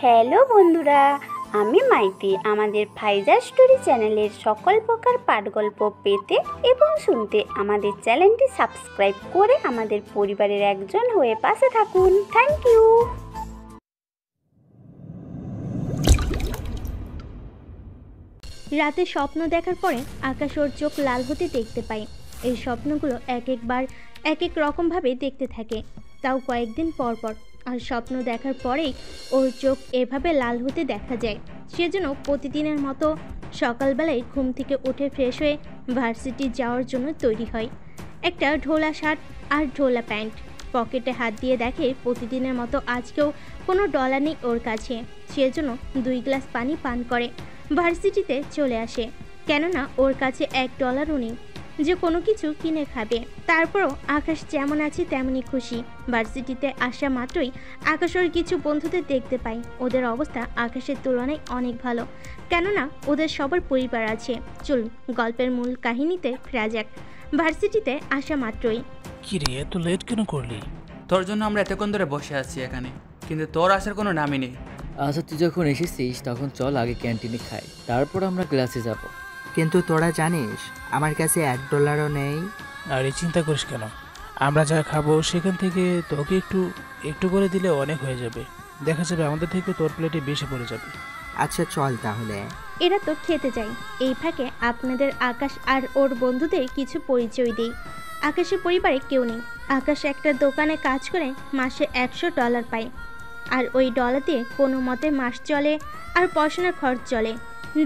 Hello বন্ধুরা, আমি মাইতি। আমাদের ফাইজা স্টোরি চ্যানেলের সকল প্রকার পাঠগল্প পেতে এবং শুনতে আমাদের চ্যানেলটি সাবস্ক্রাইব করে আমাদের পরিবারের একজন হয়ে পাশে থাকুন। Thank you. রাতে স্বপ্ন দেখার পরে আকাশ ওর চোখ লাল হতে দেখতে পায়। এই স্বপ্নগুলো এক একবার এক এক রকমভাবে দেখতে থাকে, তাও কয়েকদিন পর পর। আর স্বপ্ন দেখার পরেই ওর চোখ এভাবে লাল হতে দেখা যায়। সেজন্য প্রতিদিনের মতো সকালবেলায় ঘুম থেকে উঠে ফ্রেশ হয়ে ভার্সিটি যাওয়ার জন্য তৈরি হয়। একটা ঢোলা শার্ট আর ঢোলা প্যান্ট, পকেটে হাত দিয়ে দেখে প্রতিদিনের মতো আজকেও কোনো ডলার নেই ওর কাছে। সেজন্য 2 গ্লাস পানি পান করে ভার্সিটিতে চলে আসে, কেননা ওর কাছে $1 নেই যে কোনো কিছু কিনে খাবে। তারপরও আকাশ যেমন আছে তেমনই খুশি। ভার্সিটিতে আসা মাত্রই আকাশ ওর কিছু বন্ধুদের দেখতে পায়। ওদের অবস্থা আকাশের তুলনায় অনেক ভালো, কেননা ওদের সবার পরিবার আছে। চলুন গল্পের মূল কাহিনীতে ফেরা যাক। ভার্সিটিতে আসা মাত্রই। কি রে, এত লেট কেন করলি? তোর জন্য আমরা এতক্ষণ ধরে বসে আছি এখানে, কিন্তু তোর আসার কোনো নামই নেই। আচ্ছা, তুই যখন এসেছিস তখন চল আগে ক্যান্টিনে খাই, তারপর আমরা ক্লাসে যাব। কিন্তু তোরা জানিস আমার কাছে $1 নেই। আরে চিন্তা করিস কেন, আমরা যা খাবো সেখান থেকে তোকে একটু একটু করে দিলে অনেক হয়ে যাবে। দেখা যাবে আমাদের থেকে তোর প্লেটে বেশি পড়ে যাবে। আচ্ছা চল তাহলে। এরা তো খেতে যায়। এই ফাঁকে আপনাদের আকাশ আর ওর বন্ধুদের কিছু পরিচয় দিই। আকাশের পরিবারে কেউ নেই। আকাশ একটা দোকানে কাজ করে মাসে $100 পায়, আর ওই ডলার দিয়ে কোনো মতে মাস চলে আর পড়াশোনার খরচ চলে।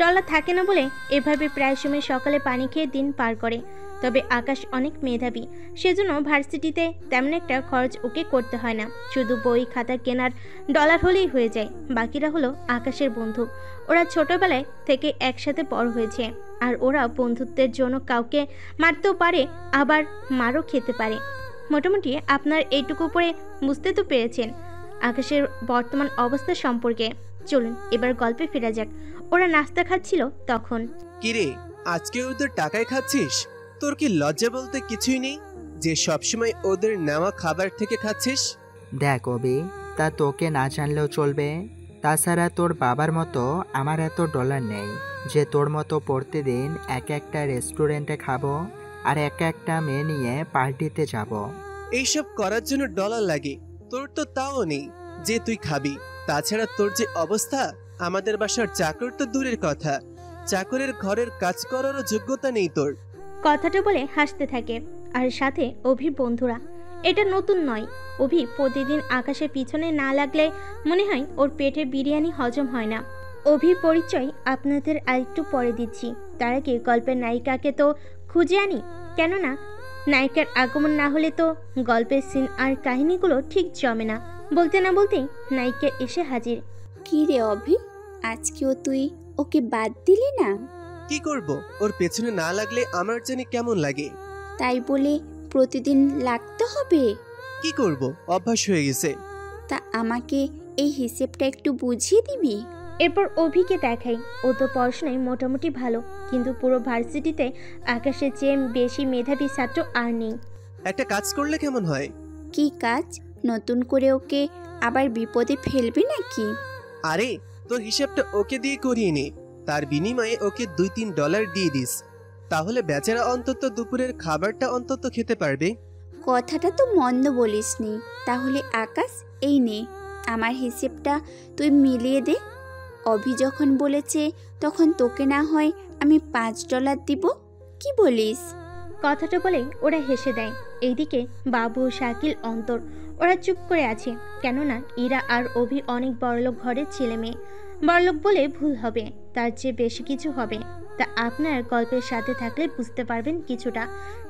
ডলার থাকে না বলে এভাবে প্রায় সময় সকালে পানি খেয়ে দিন পার করে। তবে আকাশ অনেক মেধাবী, সেজন্য ভার্সিটিতে তেমন একটা খরচ ওকে করতে হয় না। শুধু বই খাতা কেনার ডলার হলেই হয়ে যায়। বাকিরা হলো আকাশের বন্ধু। ওরা ছোটবেলায় থেকে একসাথে বড় হয়েছে, আর ওরা বন্ধুত্বের জন্য কাউকে মারতেও পারে, আবার মারও খেতে পারে। মোটামুটি আপনার এইটুকু পরে বুঝতে তো পেরেছেন আকাশের বর্তমান অবস্থা সম্পর্কে। চলুন এবার গল্পে ফেরা যাক। ওরা নাস্তা খাচ্ছিল তখন। কিরে, আজকে ওদের টাকায় খাচ্ছিস? তোর কি লজ্জা বলতে কিছুই নেই যে সবসময় ওদের নেওয়া খাবার থেকে খাচ্ছিস? দেখ অবি, তা তোকে না জানলেও চলবে। তাছাড়া তোর বাবার মতো আমার এত ডলার নেই যে তোর মতো প্রতিদিন এক একটা রেস্টুরেন্টে খাবো আর এক একটা মেয়ে নিয়ে পার্টিতে যাব। এইসব করার জন্য ডলার লাগে, তোর তো তাও নেই যে তুই খাবি। তাছাড়া তোর যে অবস্থা, আমাদের বাসার চাকর তো দূরের কথা, চাকরের ঘরের কাজ করারও যোগ্যতা নেই তোর। কথাটা বলে হাসতে থাকে, আর সাথে অভির বন্ধুরা। এটা নতুন নয়। অভি প্রতিদিন আকাশের পিছনে না লাগলে মনে হয় ওর পেটে বিরিয়ানি হজম হয় না। অভির পরিচয় আপনাদের আরেকটু পরে দিচ্ছি। তার আগে গল্পের নায়িকাকে তো খুঁজে আনি, কেননা নায়িকার আগমন না হলে তো গল্পের সিন আর কাহিনীগুলো ঠিক জমে না। বলতে না বলতেই নায়িকা এসে হাজির। কি রে অভি, আজকেও তুই ওকে বাদ দিলি না? কি করব, ওর পেছনে না লাগলে আমার জানি কেমন লাগে। তাই বলে প্রতিদিন লাগতে হবে? কি করব, অভ্যাস হয়ে গেছে। তা আমাকে এই হিসেবটা একটু বুঝিয়ে দিবি? এরপর অভিকে দেখাই। ও তো পড়াশোনায় মোটামুটি ভালো, কিন্তু পুরো ভার্সিটিতে আকাশের চেয়ে বেশি মেধাবী ছাত্র আর নেই। একটা কাজ করলে কেমন হয়? কি কাজ? নতুন করে ওকে আবার বিপদে ফেলবি নাকি? আরে, তোর হিসাবটা ওকে দিয়ে করিয়ে নে, তার বিনিময়ে ওকে $2-3 দিয়ে দিস, তাহলে বেচারা অন্তত দুপুরের খাবারটা অন্তত খেতে পারবে। কথাটা তো মন্দ বলিসনি। তাহলে আকাশ, এই নে আমার হিসেবটা তুই মিলিয়ে দে। অভি যখন বলেছে তখন তোকে না হয় আমি $5 দিব, কি বলিস? কথাটা বলে ওরা হেসে দেয়। এইদিকে বাবু, শাকিল, অন্তর ওরা চুপ করে আছে, কেননা ইরা আর অভি অনেক বড়লোক ঘরের ছেলে মেয়ে। বড়লোক বলে ভুল হবে, তার চেয়ে বেশি কিছু হবে, তা আপনার গল্পের সাথে থাকলে বুঝতে পারবেন কিছুটা।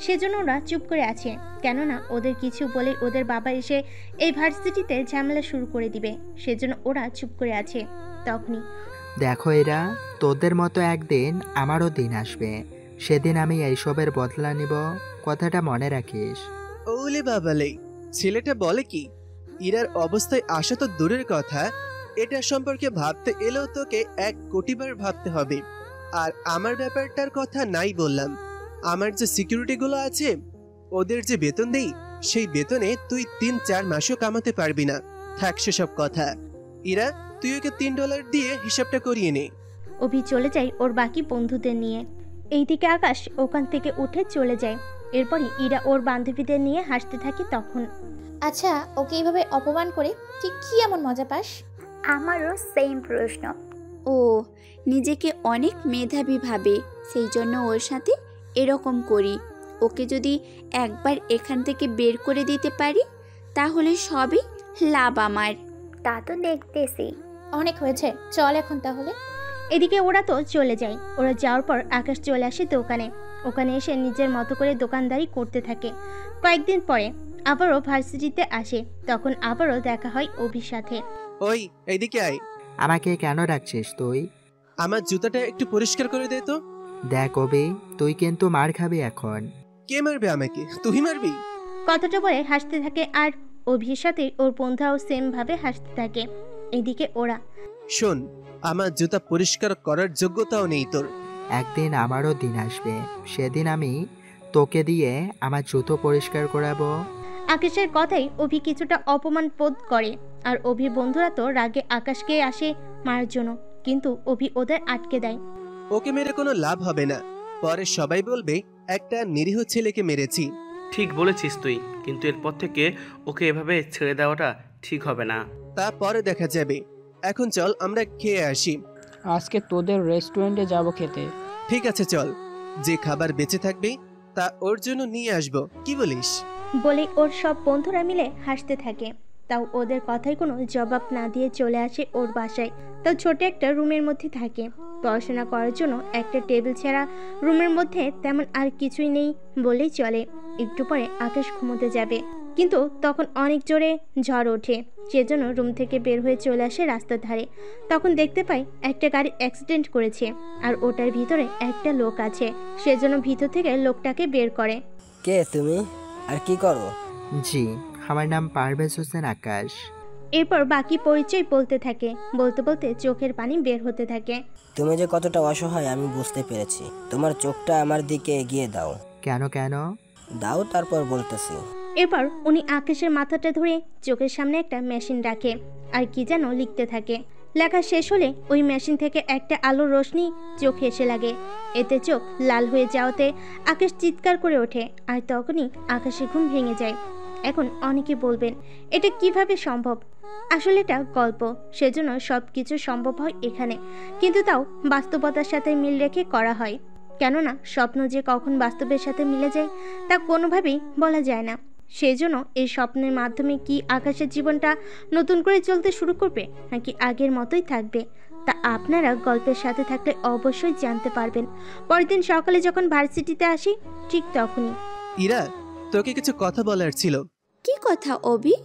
সেজন্য ওরা চুপ করে আছে, কেননা ওদের কিছু বলে ওদের বাবা এসে এই ভার্সিটিতে ঝামেলা শুরু করে দিবে। সেজন্য ওরা চুপ করে আছে। তখনই দেখো এরা, তোদের মতো একদিন আমারও দিন আসবে, সেদিন আমি এইসবের বদলা নিব, কথাটা মনে রাখিস। ওলে বাবালে, ছেলেটা বলে কি? ইরার অবস্থায় আসা তো দূরের কথা, এটা সম্পর্কে ভাবতে এলেও তোকে 1 কোটি বার ভাবতে হবে। আর আমার ব্যাপারটার কথা নাই বললাম, আমার যে সিকিউরিটি গুলো আছে ওদের যে বেতন দেই সেই বেতনে তুই 3-4 মাসও কামাতে পারবি না। থাক সেসব কথা। ইরা, তুই ওকে $3 দিয়ে হিসাবটা করিয়ে নে। অভি চলে যায় ওর বাকি বন্ধুদের নিয়ে। এইদিকে আকাশ ওখান থেকে উঠে চলে যায়। এরপরই ইরা ওর বান্ধবীদের নিয়ে হাসতে থাকে। তখন আচ্ছা, ওকে এইভাবে অপমান করে তুই কি এমন মজা পাস? আমারও সেম প্রশ্ন। ও নিজেকে অনেক মেধাবী ভাবে, সেই জন্য ওর সাথে এরকম করি। ওকে যদি একবার এখান থেকে বের করে দিতে পারি তাহলে সবই লাভ আমার। তা তো দেখতেছি। অনেক হয়েছে, চল এখন তাহলে। এদিকে ওরা তো চলে যায়। ওরা যাওয়ার পর আকাশ চলে আসে দোকানে। ওখানে এসে নিজের মতো করে দোকানদারি করতে থাকে। কয়েকদিন পরে আবারও ভার্সিটিতে আসে। তখন আবারও দেখা হয় অভির সাথে। ওই, এইদিকে আয়। আমাকে কেন ডাকছিস তুই? আমার জুতাটা একটু পরিষ্কার করে দে তো। দেখ অবি, তুই কিন্তু মার খাবি এখন। কে মারবে আমাকে? তুই মারবি? কথাটা বলে হাসতে থাকে আর অভির সাথে ওর বন্ধুরাও সেম ভাবে হাসতে থাকে। এদিকে ওরা শোন, আমার জুতা পরিষ্কার করার যোগ্যতাও নেই তোর। একদিন আমারও দিন আসবে, সেদিন আমি তোকে দিয়ে আমার জুতো পরিষ্কার করাবো। আকাশের কথাই অভি কিছুটা অপমান বোধ করে। আর অভির বন্ধুরা তো রাগে আকাশকে আসে মারার জন্য, কিন্তু অভি ওদের আটকে দেয়। ওকে মেরে কোনো লাভ হবে না। পরে সবাই বলবে একটা নিরীহ ছেলেকে মেরেছি। ঠিক বলেছিস তুই, কিন্তু এরপর থেকে ওকে এভাবে ছেড়ে দেওয়াটা ঠিক হবে না। তা পরে দেখা যাবে। এখন চল আমরা খেয়ে আসি। আজকে তোদের রেস্টুরেন্টে যাব খেতে। ঠিক আছে চল, যে খাবার বেঁচে থাকবে তা ওর জন্য নিয়ে আসবো, কি বলিস? বলেই ওর সব বন্ধুরা মিলে হাসতে থাকে। তাও ওদের কথায় কোনো জবাব না দিয়ে চলে আসে ওর বাসায়। তাও ছোট একটা রুমের মধ্যে থাকে। পড়াশোনা করার জন্য একটা টেবিল ছাড়া রুমের মধ্যে তেমন আর কিছুই নেই বলেই চলে। একটু পরে আকাশ ঘুমোতে যাবে, কিন্তু তখন অনেক জোরে ঝড় ওঠে। সেজন্য রুম থেকে বের হয়ে চলে আসে রাস্তার ধারে। তখন দেখতে পায় একটা গাড়ি অ্যাক্সিডেন্ট করেছে আর ওটার ভিতরে একটা লোক আছে। সেজন্য ভিতর থেকে লোকটাকে বের করে। কে তুমি আর কি করো? জি, আমার নাম পারভেজ হোসেন আকাশ। এরপর বাকি পরিচয় বলতে থাকে। বলতে বলতে চোখের পানি বের হতে থাকে। তুমি যে কতটা অসহায় আমি বুঝতে পেরেছি। তোমার চোখটা আমার দিকে এগিয়ে দাও। কেন কেন? দাও, তারপর বলতেছি। এরপর উনি আকাশের মাথাটা ধরে চোখের সামনে একটা মেশিন রাখে আর কি যেন লিখতে থাকে। লেখা শেষ হলে ওই মেশিন থেকে একটা আলোর রোশনি চোখে এসে লাগে। এতে চোখ লাল হয়ে যাওয়াতে আকাশ চিৎকার করে ওঠে আর তখনই আকাশের ঘুম ভেঙে যায়। এখন অনেকে বলবেন এটা কিভাবে সম্ভব। আসলে এটা গল্প, সেজন্য সব কিছু সম্ভব হয় এখানে, কিন্তু তাও বাস্তবতার সাথে মিল রেখে করা হয়। কেননা স্বপ্ন যে কখন বাস্তবের সাথে মিলে যায় তা কোনোভাবেই বলা যায় না। সেই জন্য এই স্বপ্নের মাধ্যমে কি আকাশের জীবনটা নতুন করে চলতে শুরু করবে নাকি আগের মতোই থাকবে তা আপনারা গল্পের সাথে থাকলে অবশ্যই জানতে পারবেন। পরের দিন সকালে যখন ভার্সিটিতে আসি ঠিক তখনই। ইরা, তোকে কিছু কথা বলার ছিল। কি কথা অভি?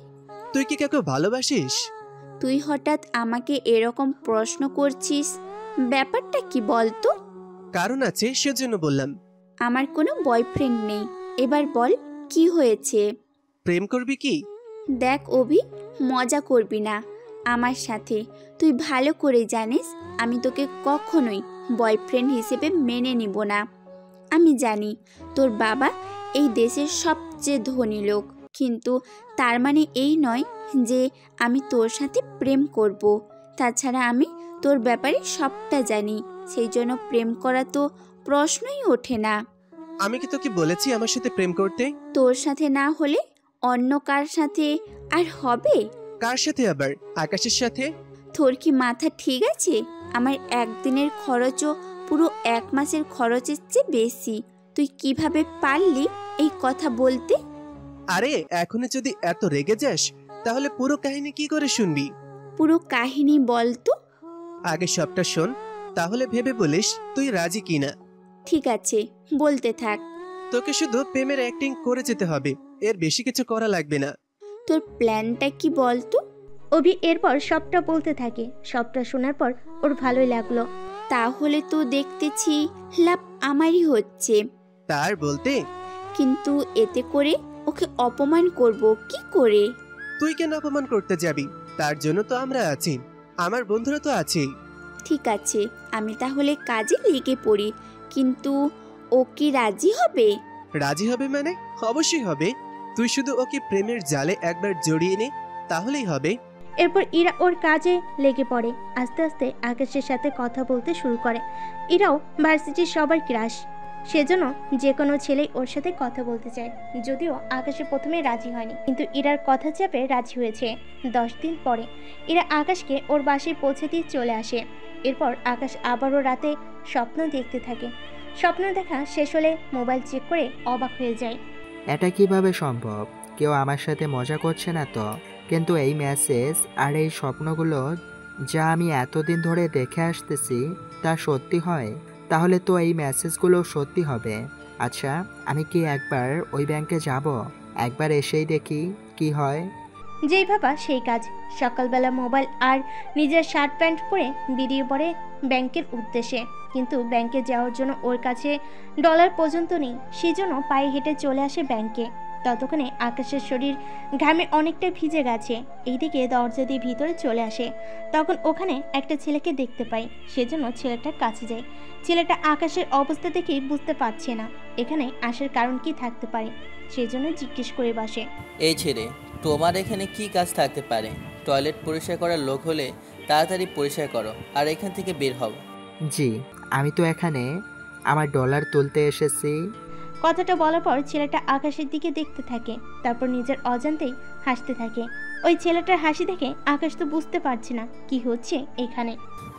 তুই কি কাউকে ভালোবাসিস? তুই হঠাৎ আমাকে এরকম প্রশ্ন করছিস, ব্যাপারটা কি বলতো? কারণ আছে, সেজন্য বললাম। আমার কোনো বয়ফ্রেন্ড নেই। এবার বল কি হয়েছে? প্রেম করবি কি? দেখ অভি, মজা করবি না আমার সাথে। তুই ভালো করে জানিস আমি তোকে কখনোই বয়ফ্রেন্ড হিসেবে মেনে নিব না। আমি জানি তোর বাবা এই দেশের সবচেয়ে ধনী লোক, কিন্তু তার মানে এই নয় যে আমি তোর সাথে প্রেম করব। তাছাড়া আমি তোর ব্যাপারে সবটা জানি, সেই জন্য প্রেম করা তো প্রশ্নই ওঠে না। আমি কি তোকে বলেছি আমার সাথে প্রেম করতে? তোর সাথে না হলে অন্য কার সাথে আর হবে? কার সাথে আবার? আকাশের সাথে? তোর কি মাথা ঠিক আছে? আমার একদিনের খরচও পুরো 1 মাসের খরচের চেয়ে বেশি। তুই কিভাবে পারলি এই কথা বলতে? আরে এখনই যদি এত রেগে যাস তাহলে পুরো কাহিনী কি করে শুনবি? পুরো কাহিনী বল তো। আগে সবটা শোন, তাহলে ভেবে বলিস তুই রাজি কিনা। ঠিক আছে, বলতে থাক। তোকে শুধু প্রেমের অ্যাক্টিং করে যেতে হবে, এর বেশি কিছু করা লাগবে না। তোর প্ল্যানটা কি বলতো? অভি এরপর সবটা বলতে থাকে। সবটা শোনার পর ওর ভালোই লাগলো। তাহলে তো দেখতেছি লাভ আমারই হচ্ছে। তার বলতে? কিন্তু এতে করে ওকে অপমান করব কি করে? তুই কেন অপমান করতে যাবি? তার জন্য তো আমরা আছি, আমার বন্ধুরা তো আছেই। ঠিক আছে, আমি তাহলে কাজে লেগে পড়ি। কিন্তু ও কি রাজি হবে? রাজি হবে মানে? অবশ্যই হবে। তুই শুধু ওকে প্রেমের জালে একবার জড়িয়ে নে, তাহলেই হবে। এরপর ইরা ওর কাজে লেগে পড়ে। আস্তে আস্তে আকাশের সাথে কথা বলতে শুরু করে। ইরাও ভার্সিটির সবার ক্রাশ, সেজন্য যে কোনো ছেলেই ওর সাথে কথা বলতে চায়। যদিও আকাশে প্রথমে রাজি হয়নি, কিন্তু ইরার কথা চাপে রাজি হয়েছে। 10 দিন পরে ইরা আকাশকে ওর বাসায় পৌঁছে দিয়ে চলে আসে। এরপর আকাশ আবারও রাতে স্বপ্ন দেখতে থাকে। স্বপ্ন দেখা শেষ হলে মোবাইল চেক করে অবাক হয়ে যায়। এটা কিভাবে সম্ভব? কেউ আমার সাথে মজা করছে না তো? কিন্তু এই মেসেজ আর এই স্বপ্নগুলো যা আমি এতদিন ধরে দেখে আসতেছি তা সত্যি হয়, তাহলে তো এই মেসেজগুলো সত্যি হবে। আচ্ছা, আমি কি একবার ওই ব্যাংকে যাব? একবার এসেই দেখি কি হয়। যেই ভাবা সেই কাজ। সকালবেলা মোবাইল আর নিজের শার্ট প্যান্ট পরে বেরিয়ে পড়ে ব্যাংকের উদ্দেশ্যে। কিন্তু ব্যাংকে যাওয়ার জন্য ওর কাছে ডলার পর্যন্ত নেই, সেজন্য পায়ে হেঁটে চলে আসে ব্যাংকে। ততক্ষণে আকাশের শরীর ঘামে অনেকটা ভিজে গেছে। এইদিকে দরজা দিয়ে ভিতরে চলে আসে। তখন ওখানে একটা ছেলেকে দেখতে পায়, সেজন্য ছেলেটার কাছে যায়। ছেলেটা আকাশের অবস্থা দেখেই বুঝতে পারছে না এখানে আসার কারণ কি থাকতে পারে, সেজন্য জিজ্ঞেস করে বসে, এই ছেলে, তোমার এখানে কি কাজ থাকতে পারে? টয়লেট পরিষ্কার করার লোক হলে তাড়াতাড়ি পরিষ্কার করো আর এখান থেকে বের হও। জি, আমি তো এখানে আমার ডলার তুলতে এসেছি। কথাটা বলার পর ছেলেটা আকাশের দিকে দেখতে থাকে, তারপর নিজের অজান্তেই হাসতে থাকে। ওই ছেলেটার হাসি দেখে আকাশ তো বুঝতে পারছে না কি হচ্ছে এখানে।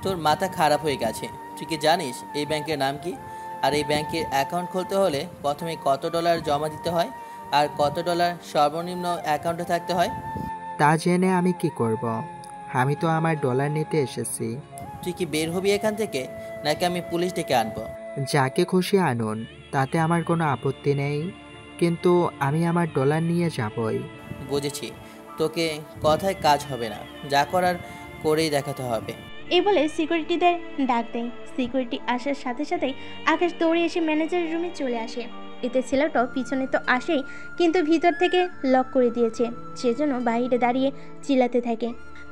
তোর মাথা খারাপ হয়ে গেছে। তুই কি জানিস এই ব্যাংকের নাম কি? আর এই ব্যাংকের অ্যাকাউন্ট খুলতে হলে প্রথমে কত ডলার জমা দিতে হয় আর কত ডলার সর্বনিম্ন অ্যাকাউন্টে থাকতে হয়? তা জেনে আমি কি করব? আমি তো আমার ডলার নিতে এসেছি। তুই কি বের হবি এখান থেকে, নাকি আমি পুলিশ ডেকে আনবো? যাকে খুশি আনুন, তাতে আমার কোনো আপত্তি নেই, কিন্তু আমি আমার ডলার নিয়ে যাবই। বুঝেছি, তোকে কথায় কাজ হবে না, যা করার করেই দেখাতে হবে। এই বলে সিকিউরিটিদের ডাক দেয়। সিকিউরিটি আসার সাথে সাথেই আকাশ দৌড়ে এসে ম্যানেজারের রুমে চলে আসে। এতে ছেলেটাও পিছনে তো আসেই, কিন্তু ভিতর থেকে লক করে দিয়েছে, সেজন্য বাইরে দাঁড়িয়ে চিল্লাতে থাকে।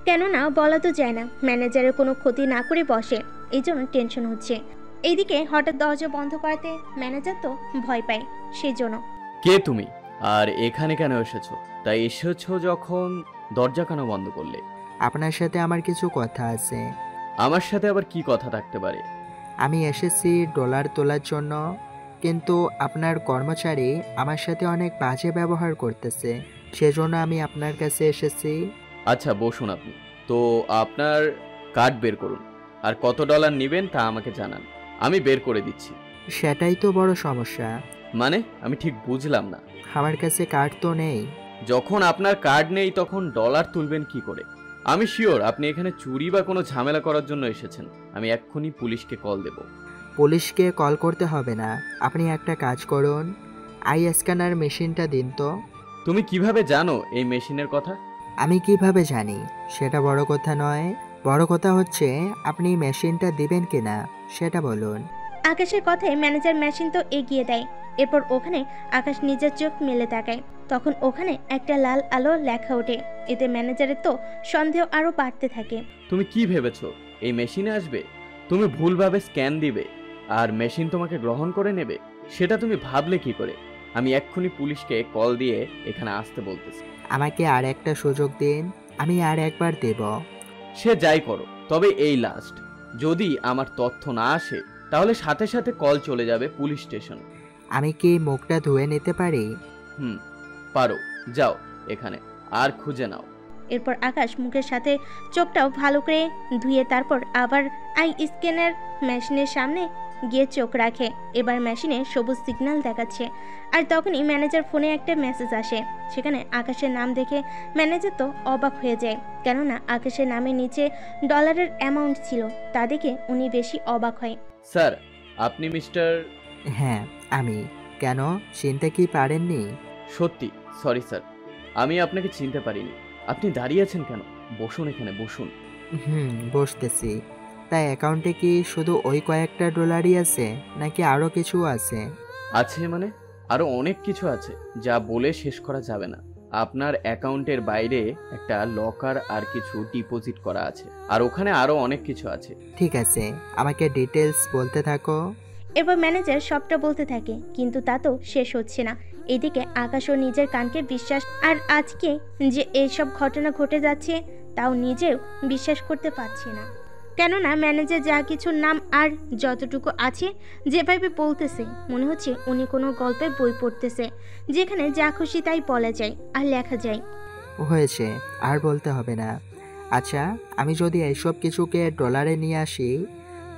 কেননা বলা তো যায় না, ম্যানেজারের কোনো ক্ষতি না করে বসে, এই জন্য টেনশন হচ্ছে। এইদিকে হঠাৎ দরজা বন্ধ করাতে ম্যানেজার তো ভয় পায়, সেজন্য। কে তুমি? আর এখানে কেন এসেছো? তাই এসেছো যখন দরজা কেন বন্ধ করলে? আপনার সাথে আমার কিছু কথা আছে। আমার সাথে আবার কি কথা থাকতে পারে? আমি এসেছি ডলার তোলার জন্য, কিন্তু আপনার কর্মচারী আমার সাথে অনেক বাজে ব্যবহার করতেছে, সেজন্য আমি আপনার কাছে এসেছি। আচ্ছা বসুন আপনি। তো আপনার কার্ড বের করুন, আর কত ডলার নেবেন তা আমাকে জানান, আমি বের করে দিচ্ছি। সেটাই তো বড় সমস্যা। মানে আমি ঠিক বুঝলাম না। আমার কাছে কার্ড তো নেই। যখন আপনার কার্ড নেই তখন ডলার তুলবেন কি করে? আমি শিওর আপনি এখানে চুরি বা কোনো ঝামেলা করার জন্য এসেছেন। আমি এক্ষুনি পুলিশকে কল দেব। পুলিশকে কল করতে হবে না, আপনি একটা কাজ করুন, আই স্ক্যানার মেশিনটা দিন তো। তুমি কিভাবে জানো এই মেশিনের কথা? আমি কিভাবে জানি সেটা বড় কথা নয়, বড় কথা হচ্ছে আপনি মেশিনটা দিবেন কিনা সেটা বলুন। আকাশের কথায় ম্যানেজার মেশিন তো এগিয়ে দেয়। এরপর ওখানে আকাশ নিজের চোখ মেলে তাকায়। তখন ওখানে একটা লাল আলো লেখা ওঠে। এতে ম্যানেজারের তো সন্দেহ আরো বাড়তে থাকে। তুমি কি ভেবেছো এই মেশিনে আসবে? তুমি ভুলভাবে স্ক্যান দিবে আর মেশিন তোমাকে গ্রহণ করে নেবে, সেটা তুমি ভাবলে কি করে? আমি এক্ষুনি পুলিশকে কল দিয়ে এখানে আসতে বলতেছি। আমাকে আর একটা সুযোগ দিন, আমি আর একবার দেব। সে যাই করো, তবে এই লাস্ট। যদি আমার তথ্য না আসে তাহলে সাথে সাথে কল চলে যাবে পুলিশ স্টেশন। আমি কি মুখটা ধুয়ে নিতে পারি? পারো, যাও এখানে আর খুঁজে নাও। এরপর আকাশ মুখের সাথে চোখটাও ভালো করে ধুয়ে তারপর আবার আই স্ক্যানার মেশিনের সামনে গিয়ে চোখ রাখে। এবার মেশিনে সবুজ সিগন্যাল দেখাচ্ছে। আর তখনই ম্যানেজার ফোনে একটা মেসেজ আসে। সেখানে আকাশের নাম দেখে ম্যানেজার তো অবাক হয়ে যায়, কেননা আকাশের নামের নিচে ডলারের অ্যামাউন্ট ছিল। তা দেখে উনি বেশি অবাক হয়। স্যার, আপনি মিস্টার? হ্যাঁ আমি। কেন, চিনতে কি পারেননি? সত্যি সরি স্যার, আমি আপনাকে চিনতে পারিনি। আপনি দাঁড়িয়ে আছেন কেন? বসুন, এখানে বসুন। বসতেছি। তাই অ্যাকাউন্টে কি শুধু ওই কয়েকটা ডলারই আছে নাকি আরো কিছু আছে? আছে মানে আরো অনেক কিছু আছে, যা বলে শেষ করা যাবে না। আপনার অ্যাকাউন্টের বাইরে একটা লকার আর কিছু ডিপোজিট করা আছে, আর ওখানে আরো অনেক কিছু আছে। ঠিক আছে, আমাকে ডিটেলস বলতে থাকো। এবার ম্যানেজার সবটা বলতে থাকে, কিন্তু তা তো শেষ হচ্ছে না। এদিকে আকাশও নিজের কানকে বিশ্বাস, আর আজকে যে এইসব ঘটনা ঘটে যাচ্ছে তাও নিজেও বিশ্বাস করতে পারছে না। কেননা ম্যানেজার যা কিছুর নাম আর যতটুকু আছে যেভাবে বলতেছে মনে হচ্ছে উনি কোনো গল্পের বই পড়তেছে, যেখানে যা খুশি তাই বলা যায় আর লেখা যায়। হয়েছে, আর বলতে হবে না। আচ্ছা, আমি যদি এইসব কিছুকে ডলারে নিয়ে আসি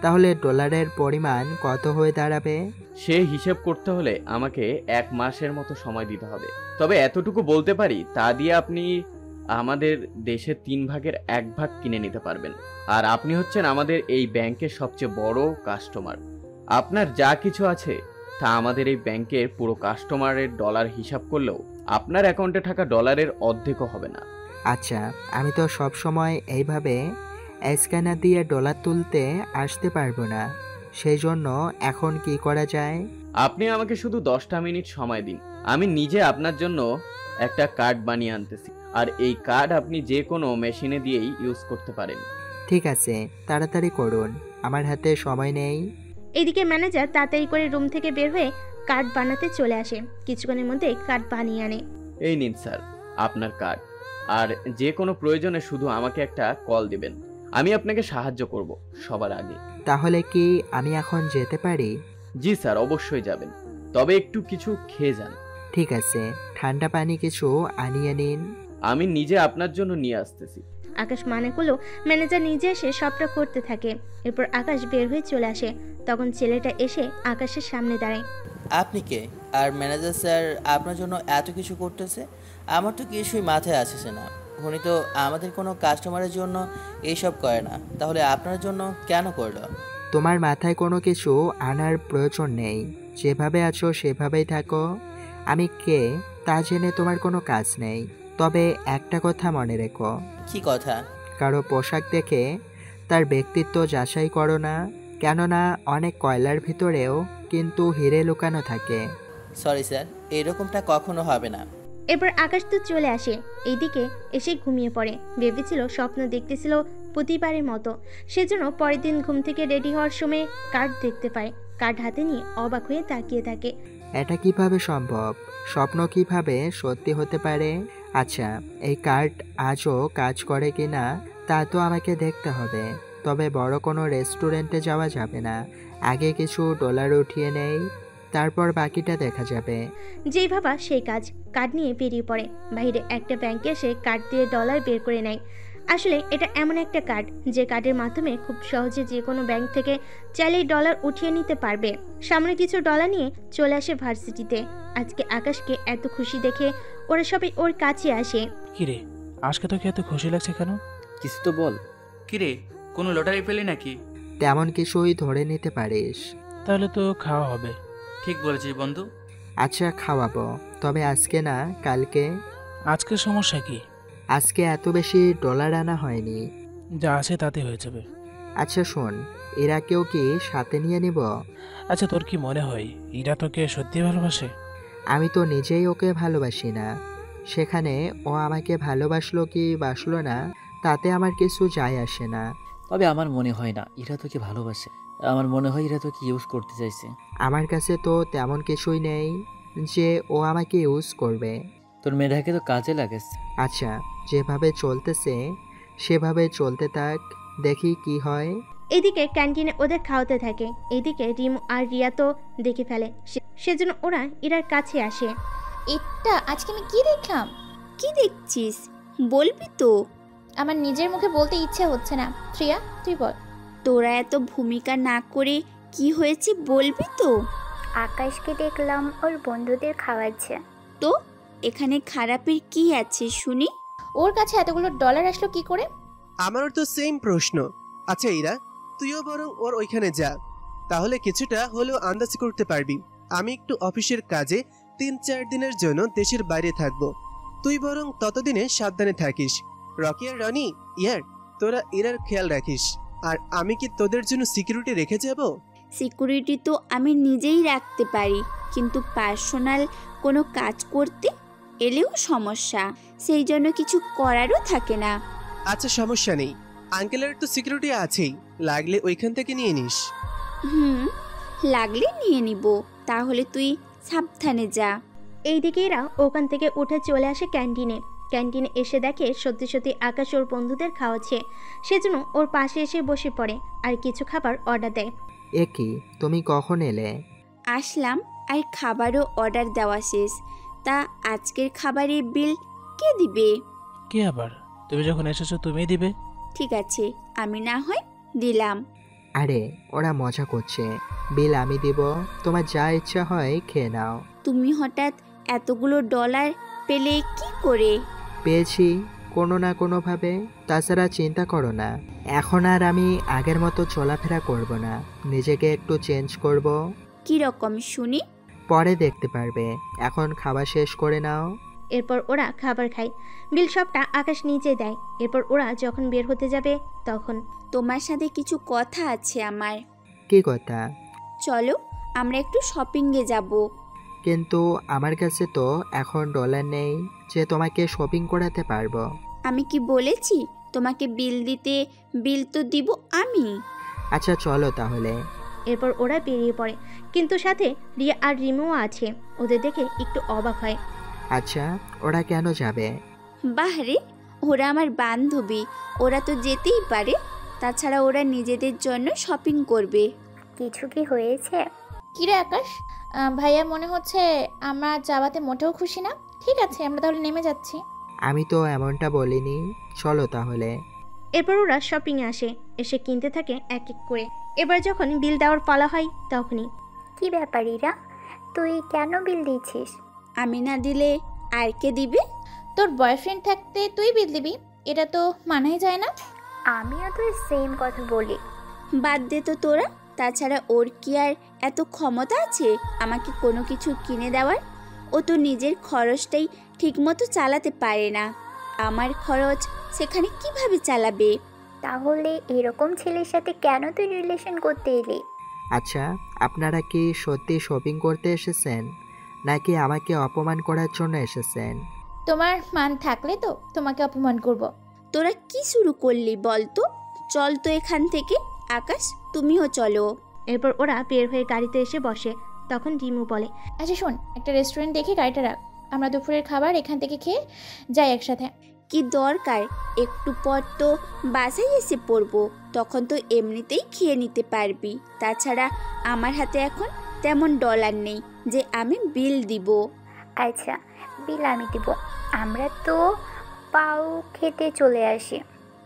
তাহলে ডলারের পরিমাণ কত হয়ে দাঁড়াবে? সে হিসেব করতে হলে আমাকে 1 মাসের মতো সময় দিতে হবে। তবে এতটুকু বলতে পারি, তা দিয়ে আপনি আমাদের দেশের 3 ভাগের 1 ভাগ কিনে নিতে পারবেন। আর আপনি হচ্ছেন আমাদের এই ব্যাংকের সবচেয়ে বড় কাস্টমার। আপনার যা কিছু আছে তা আমাদের এই ব্যাংকের পুরো কাস্টমারের ডলার হিসাব করলেও আপনার অ্যাকাউন্টে থাকা ডলারের অর্ধেকও হবে না। আচ্ছা, আমি তো সব সময় এইভাবে স্ক্যানার দিয়ে ডলার তুলতে আসতে পারবো না, সেই জন্য এখন কি করা যায়? আপনি আমাকে শুধু 10টা মিনিট সময় দিন, আমি নিজে আপনার জন্য একটা কার্ড বানিয়ে আনতেছি। আর এই কার্ড আপনি যে কোনো মেশিনে দিয়েই ইউজ করতে পারেন। ঠিক আছে, তাড়াতাড়ি করুন, আমার হাতে সময় নেই। এদিকে ম্যানেজার তাড়াতাড়ি করে রুম থেকে বের হয়ে কার্ড বানাতে চলে আসে। কিছুক্ষণের মধ্যে কার্ড বানিয়ে আনে। এই নিন স্যার আপনার কার্ড, আর যে কোনো প্রয়োজনে শুধু আমাকে একটা কল দিবেন, আমি আপনাকে সাহায্য করব সবার আগে। তাহলে কি আমি এখন যেতে পারি? জি স্যার, অবশ্যই যাবেন, তবে একটু কিছু খেয়ে যান। ঠিক আছে, ঠান্ডা পানি কিছু আনিয়ে নিন। আমি নিজে আপনার জন্য নিয়ে আসতেছি। আকাশ মানে করলো ম্যানেজার নিজে এসে সবটা করতে থাকে। এরপর আকাশ বের হয়ে চলে আসে। তখন ছেলেটা এসে আকাশের সামনে দাঁড়ায়। আপনি কে? আর ম্যানেজার স্যার আপনার জন্য এত কিছু করতেছে, আমার তো কিছুই মাথায় আসছে না। উনি তো আমাদের কোনো কাস্টমারের জন্য এইসব করে না, তাহলে আপনার জন্য কেন করলো? তোমার মাথায় কোনো কিছু আনার প্রয়োজন নেই, যেভাবে আছো সেভাবেই থাকো। আমি কে তা জেনে তোমার কোনো কাজ নেই। তবে একটা কথা মনে রেখো। কি কথা? কারো পোশাক দেখে তার ব্যক্তিত্ব যাচাই করো না, কেননা অনেক কয়লার ভিতরেও কিন্তু হিরে লুকানো থাকে। সরি স্যার, এরকমটা কখনো হবে না। এরপর আকাশ তো চলে আসে। এইদিকে এসে ঘুমিয়ে পড়ে। ভেবেছিল স্বপ্ন দেখতেছিল প্রতিবারের মতো, সেজন্য পরের দিন ঘুম থেকে রেডি হওয়ার সময় কার্ড দেখতে পায়। কার্ড হাতে নিয়ে অবাক হয়ে তাকিয়ে থাকে। এটা কিভাবে সম্ভব? স্বপ্ন কিভাবে সত্যি হতে পারে? আচ্ছা, এই কার্ড আজও কাজ করে কিনা তা তো আমাকে দেখতে হবে। তবে বড় কোনো রেস্টুরেন্টে যাওয়া যাবে না, আগে কিছু ডলার উঠিয়ে নেই, তারপর বাকিটা দেখা যাবে। যেই ভাবা সেই কাজ। কার্ড নিয়ে বেরিয়ে পড়ে। বাইরে একটা ব্যাংকে এসে কার্ড দিয়ে ডলার বের করে নেয়। আসলে এটা এমন একটা কার্ড যে কার্ডের মাধ্যমে খুব সহজে যে কোনো ব্যাংক থেকে চাইলেই ডলার উঠিয়ে নিতে পারবে। সামনে কিছু ডলার নিয়ে চলে আসে ভার্সিটিতে। আজকে আকাশকে এত খুশি দেখে ওরা সবাই ওর কাছে আসে। কিরে, আজকে তোকে এত খুশি লাগছে কেন? কিছু তো বল। কিরে, কোনো লটারি পেলি নাকি? তেমন কিছুই ধরে নিতে পারিস। তাহলে তো খাওয়া হবে। ঠিক বলেছিস বন্ধু। আচ্ছা, খাওয়াবো, তবে আজকে না, কালকে। আজকে সমস্যা কি? আজকে এত বেশি ডলার আনা হয়নি, যা আছে তাতে হয়ে যাবে। আচ্ছা শোন, এরাকেও কি সাথে নিয়ে নিব? আচ্ছা, তোর কি মনে হয় ইরা তোকে সত্যি ভালোবাসে? আমি তো নিজেই ওকে ভালোবাসি না, সেখানে ও আমাকে ভালোবাসলো কি বাসলো না তাতে আমার কিছু যায় আসে না। তবে আমার মনে হয় না ইরা তোকে ভালোবাসে, আমার মনে হয় ইরা তোকে ইউজ করতে চাইছে। আমার কাছে তো তেমন কিছুই নেই যে ও আমাকে ইউজ করবে। তোর মেয়েটাকে তো কাজে লাগাস। আচ্ছা, যেভাবে চলতেছে সেভাবে চলতে থাক, দেখি কি হয়। এদিকে ক্যান্টিনে ওদের খাওয়াতে থাকে। এদিকে রিমু আর রিয়া তো দেখে ফেলে, সেজন্য ওরা ইরার কাছে আসে। এটা আজকে আমি কি দেখলাম? কি দেখছিস বলবি তো? আমার নিজের মুখে বলতে ইচ্ছে হচ্ছে না। প্রিয়া, তুই বল। তোরা এত ভূমিকা না করে কি হয়েছে বলবি তো? আকাশকে দেখলাম ওর বন্ধুদের খাওয়াচ্ছে। তো এখানে খারাপের কি আছে শুনি? ওর কাছে এতগুলো ডলার আসলো কি করে? আমারও তো সেম প্রশ্ন। আচ্ছা ইরা, তুইও বরং ওর ওইখানে যা, তাহলে কিছুটা হলেও আন্দাজ করতে পারবি। আমি একটু অফিসের কাজে 3-4 দিনের জন্য দেশের বাইরে থাকবো, তুই বরং ততদিনে সাবধানে থাকিস। রকি আর রনি, ইয়ার তোরা ইরার খেয়াল রাখিস। আর আমি কি তোদের জন্য সিকিউরিটি রেখে যাব? সিকিউরিটি তো আমি নিজেই রাখতে পারি, কিন্তু পার্সোনাল কোনো কাজ করতে এলেও সমস্যা, সেই জন্য কিছু করারও থাকে না। আচ্ছা, সমস্যা নেই, আঙ্কেলের তো সিকিউরিটি আছেই, লাগলে ওইখান থেকে নিয়ে নিস। লাগলে নিয়ে নিব, তাহলে তুই সাবধানে যা। এইদিকে এরা ওখান থেকে উঠে চলে আসে ক্যান্টিনে। ক্যান্টিনে এসে দেখে সত্যি সত্যি আকাশ ওর বন্ধুদের খাওয়াচ্ছে, সেজন্য ওর পাশে এসে বসে পড়ে আর কিছু খাবার অর্ডার দেয়। এ কি, তুমি কখন এলে? আসলাম, আর খাবারও অর্ডার দেওয়া শেষ। তা আজকের খাবারের বিল কে দিবে? কি আবার, তুমি যখন এসেছো তুমিই দিবে। ঠিক আছে, আমি না হয় দিলাম। আরে ওরা মজা করছে, বিল আমি দিব, তোমার যা ইচ্ছা হয় খেয়ে নাও। তুমি হঠাৎ এতগুলো ডলার পেলে কি করে? পেয়েছি কোনো না কোনোভাবে, তাছাড়া চিন্তা করো না, এখন আর আমি আগের মতো চলাফেরা করব না, নিজেকে একটু চেঞ্জ করব। কি রকম শুনি? পরে দেখতে পারবে, এখন খাবার শেষ করে নাও। এরপর ওরা খাবার খায়। বিল সবটা আকাশ নিচে দেয়। এরপর ওরা যখন বের হতে যাবে তখন, তোমার সাথে কিছু কথা আছে আমার। কি কথা? চলো আমরা একটু শপিংয়ে যাব। কিন্তু আমার কাছে তো এখন ডলার নেই যে তোমাকে শপিং করাতে পারবো। আমি কি বলেছি তোমাকে বিল দিতে? বিল তো দিব আমি। আচ্ছা চলো তাহলে। এরপর ওরা বেরিয়ে পড়ে, কিন্তু সাথে রিয়া আর রিমুও আছে। ওদের দেখে একটু অবাক হয়। আচ্ছা ওরা কেন যাবে? বাহরে, ওরা আমার বান্ধবী, ওরা তো যেতেই পারে। তাছাড়া ওরা নিজেদের জন্য শপিং করবে। কিছু কি হয়েছে? কিরে আকাশ, ভাইয়া মনে হচ্ছে আমরা যাওয়াতে মোটেও খুশি না। ঠিক আছে, আমরা তাহলে নেমে যাচ্ছি। আমি তো এমনটা বলিনি, চলো তাহলে। এরপর ওরা শপিংয়ে আসে, এসে কিনতে থাকে এক এক করে। এবার যখন বিল দেওয়ার পালা হয় তখনই, কি ব্যাপার ইরা, তুই কেন বিল দিচ্ছিস? আমি না দিলে আর কে দিবে? তোর বয়ফ্রেন্ড থাকতে তুই বিল দিবি, এটা তো মানাই যায় না। আমিও তো সেম কথা বলি। বাদ দে তো তোরা। তাছাড়া ওর কি আর এত ক্ষমতা আছে আমাকে কোনো কিছু কিনে দেওয়ার? ও তো নিজের খরচটাই ঠিকমতো চালাতে পারে না। আমার খরচ সেখানে কিভাবে চালাবে? তাহলে এরকম ছেলের সাথে কেন তুই রিলেশন করতে এলি? আচ্ছা আপনারা কি সত্যি শপিং করতে এসেছেন, নাকি আমাকে অপমান করার জন্য এসেছেন? তোমার মান থাকলে তো তোমাকে অপমান করব। তোরা কি শুরু করলি বল তো? চল তো এখান থেকে। আকাশ, তুমিও চলো। এরপর ওরা বের হয়ে গাড়িতে এসে বসে। তখন রিমু বলে, আচ্ছা শোন, একটা রেস্টুরেন্ট দেখে গাড়িটা রাখ, আমরা দুপুরের খাবার এখান থেকে খেয়ে যাই একসাথে। কি দরকার? একটু পর তো বাসায় এসে পড়বো, তখন তো এমনিতেই খেয়ে নিতে পারবি। তাছাড়া আমার হাতে এখন তেমন ডলার নেই যে আমি বিল দিব। আচ্ছা বিল আমি দিব, আমরা তো পাও খেতে চলে আসি।